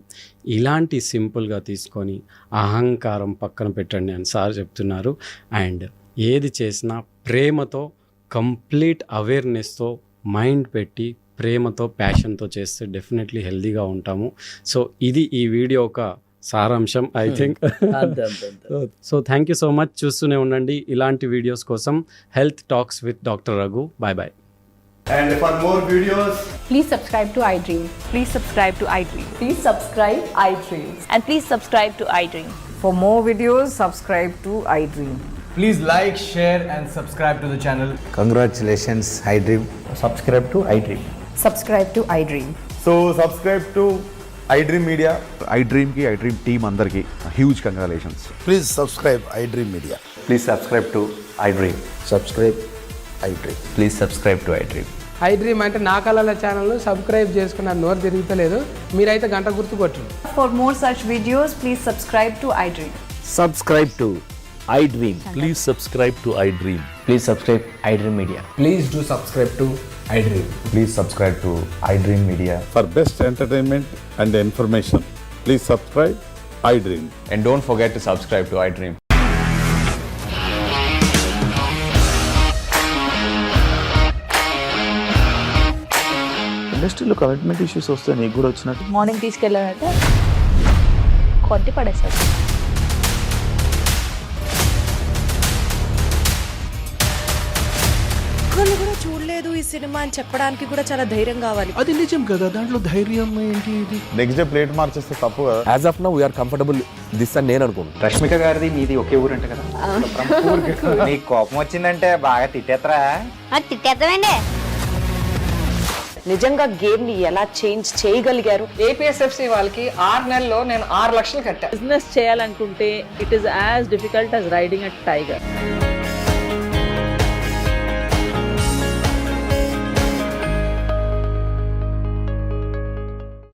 ఇలాంటి సింపుల్గా తీసుకొని అహంకారం పక్కన పెట్టండి అని సార్ చెప్తున్నారు. అండ్ ఏది చేసినా ప్రేమతో, కంప్లీట్ అవేర్నెస్తో, మైండ్ పెట్టి ప్రేమతో, ప్యాషన్తో చేస్తే డెఫినెట్లీ హెల్తీగా ఉంటాము. సో ఇది ఈ వీడియో ఒక సారాంశం I think. So thank you so much. చూస్తూనే ఉండండి ఇలాంటి వీడియోస్ కోసం health talks with doctor Raghu. Bye. And for more videos, please subscribe to iDream. Please subscribe to iDream. Please subscribe iDream. And please subscribe to iDream. For more videos, subscribe to iDream. please like, share and subscribe to the channel. Congratulations, iDream. Subscribe to iDream. Subscribe to iDream. So subscribe to iDream Media. iDream ki iDream team andarki huge congratulations. Please subscribe iDream Media. Please subscribe to iDream. Subscribe iDream. Please subscribe to iDream. I dream అంటే నా కళల ఛానల్ను subscribe చేసుకున్న నోరు తిరుగుతలేదు. మీరైతే గంట గుర్తు కొట్టండి. For more such videos, please subscribe to iDream. Subscribe to iDream. Please subscribe to iDream. Please subscribe iDream Media. Please do subscribe to iDream. Please subscribe to iDream Media. For best entertainment and information, please subscribe iDream. And don't forget to subscribe to iDream. ఇండస్ట్రీలో commitment issues వస్తే నీకు కూడా వచ్చినట్టు morning తీసుకెళ్ళారంటే కొట్టి పడేశారు. ఒక్కళ్ళు కూడా చూడలేదు ఈ సినిమా అని చెప్పడానికి కూడా చాలా ధైర్యం కావాలి. అది నిజం కదా, దాంట్లో ధైర్యం ఏంటి? ఇది నెక్స్ట్ డే ప్లేట్ మార్చేస్తే తప్పు కదా. As of now we're comfortable this అని నేను అనుకుంటున్నాను. రష్మిక గారిది మీది ఒకే ఊరు అంట కదా. నీకు కోపం వచ్చిందంటే బాగా తిట్టేత్తరా? తిట్టేద్దామండి. నిజంగా గేమ్ ని ఎలా చేంజ్ చేయగలిగారు? ఏపీఎస్ఎఫ్సి వాళ్ళకి 6 నెలల్లో నేను 6 లక్షలు కట్టా. బిజినెస్ చేయాలనుకుంటే it is as difficult as riding a tiger.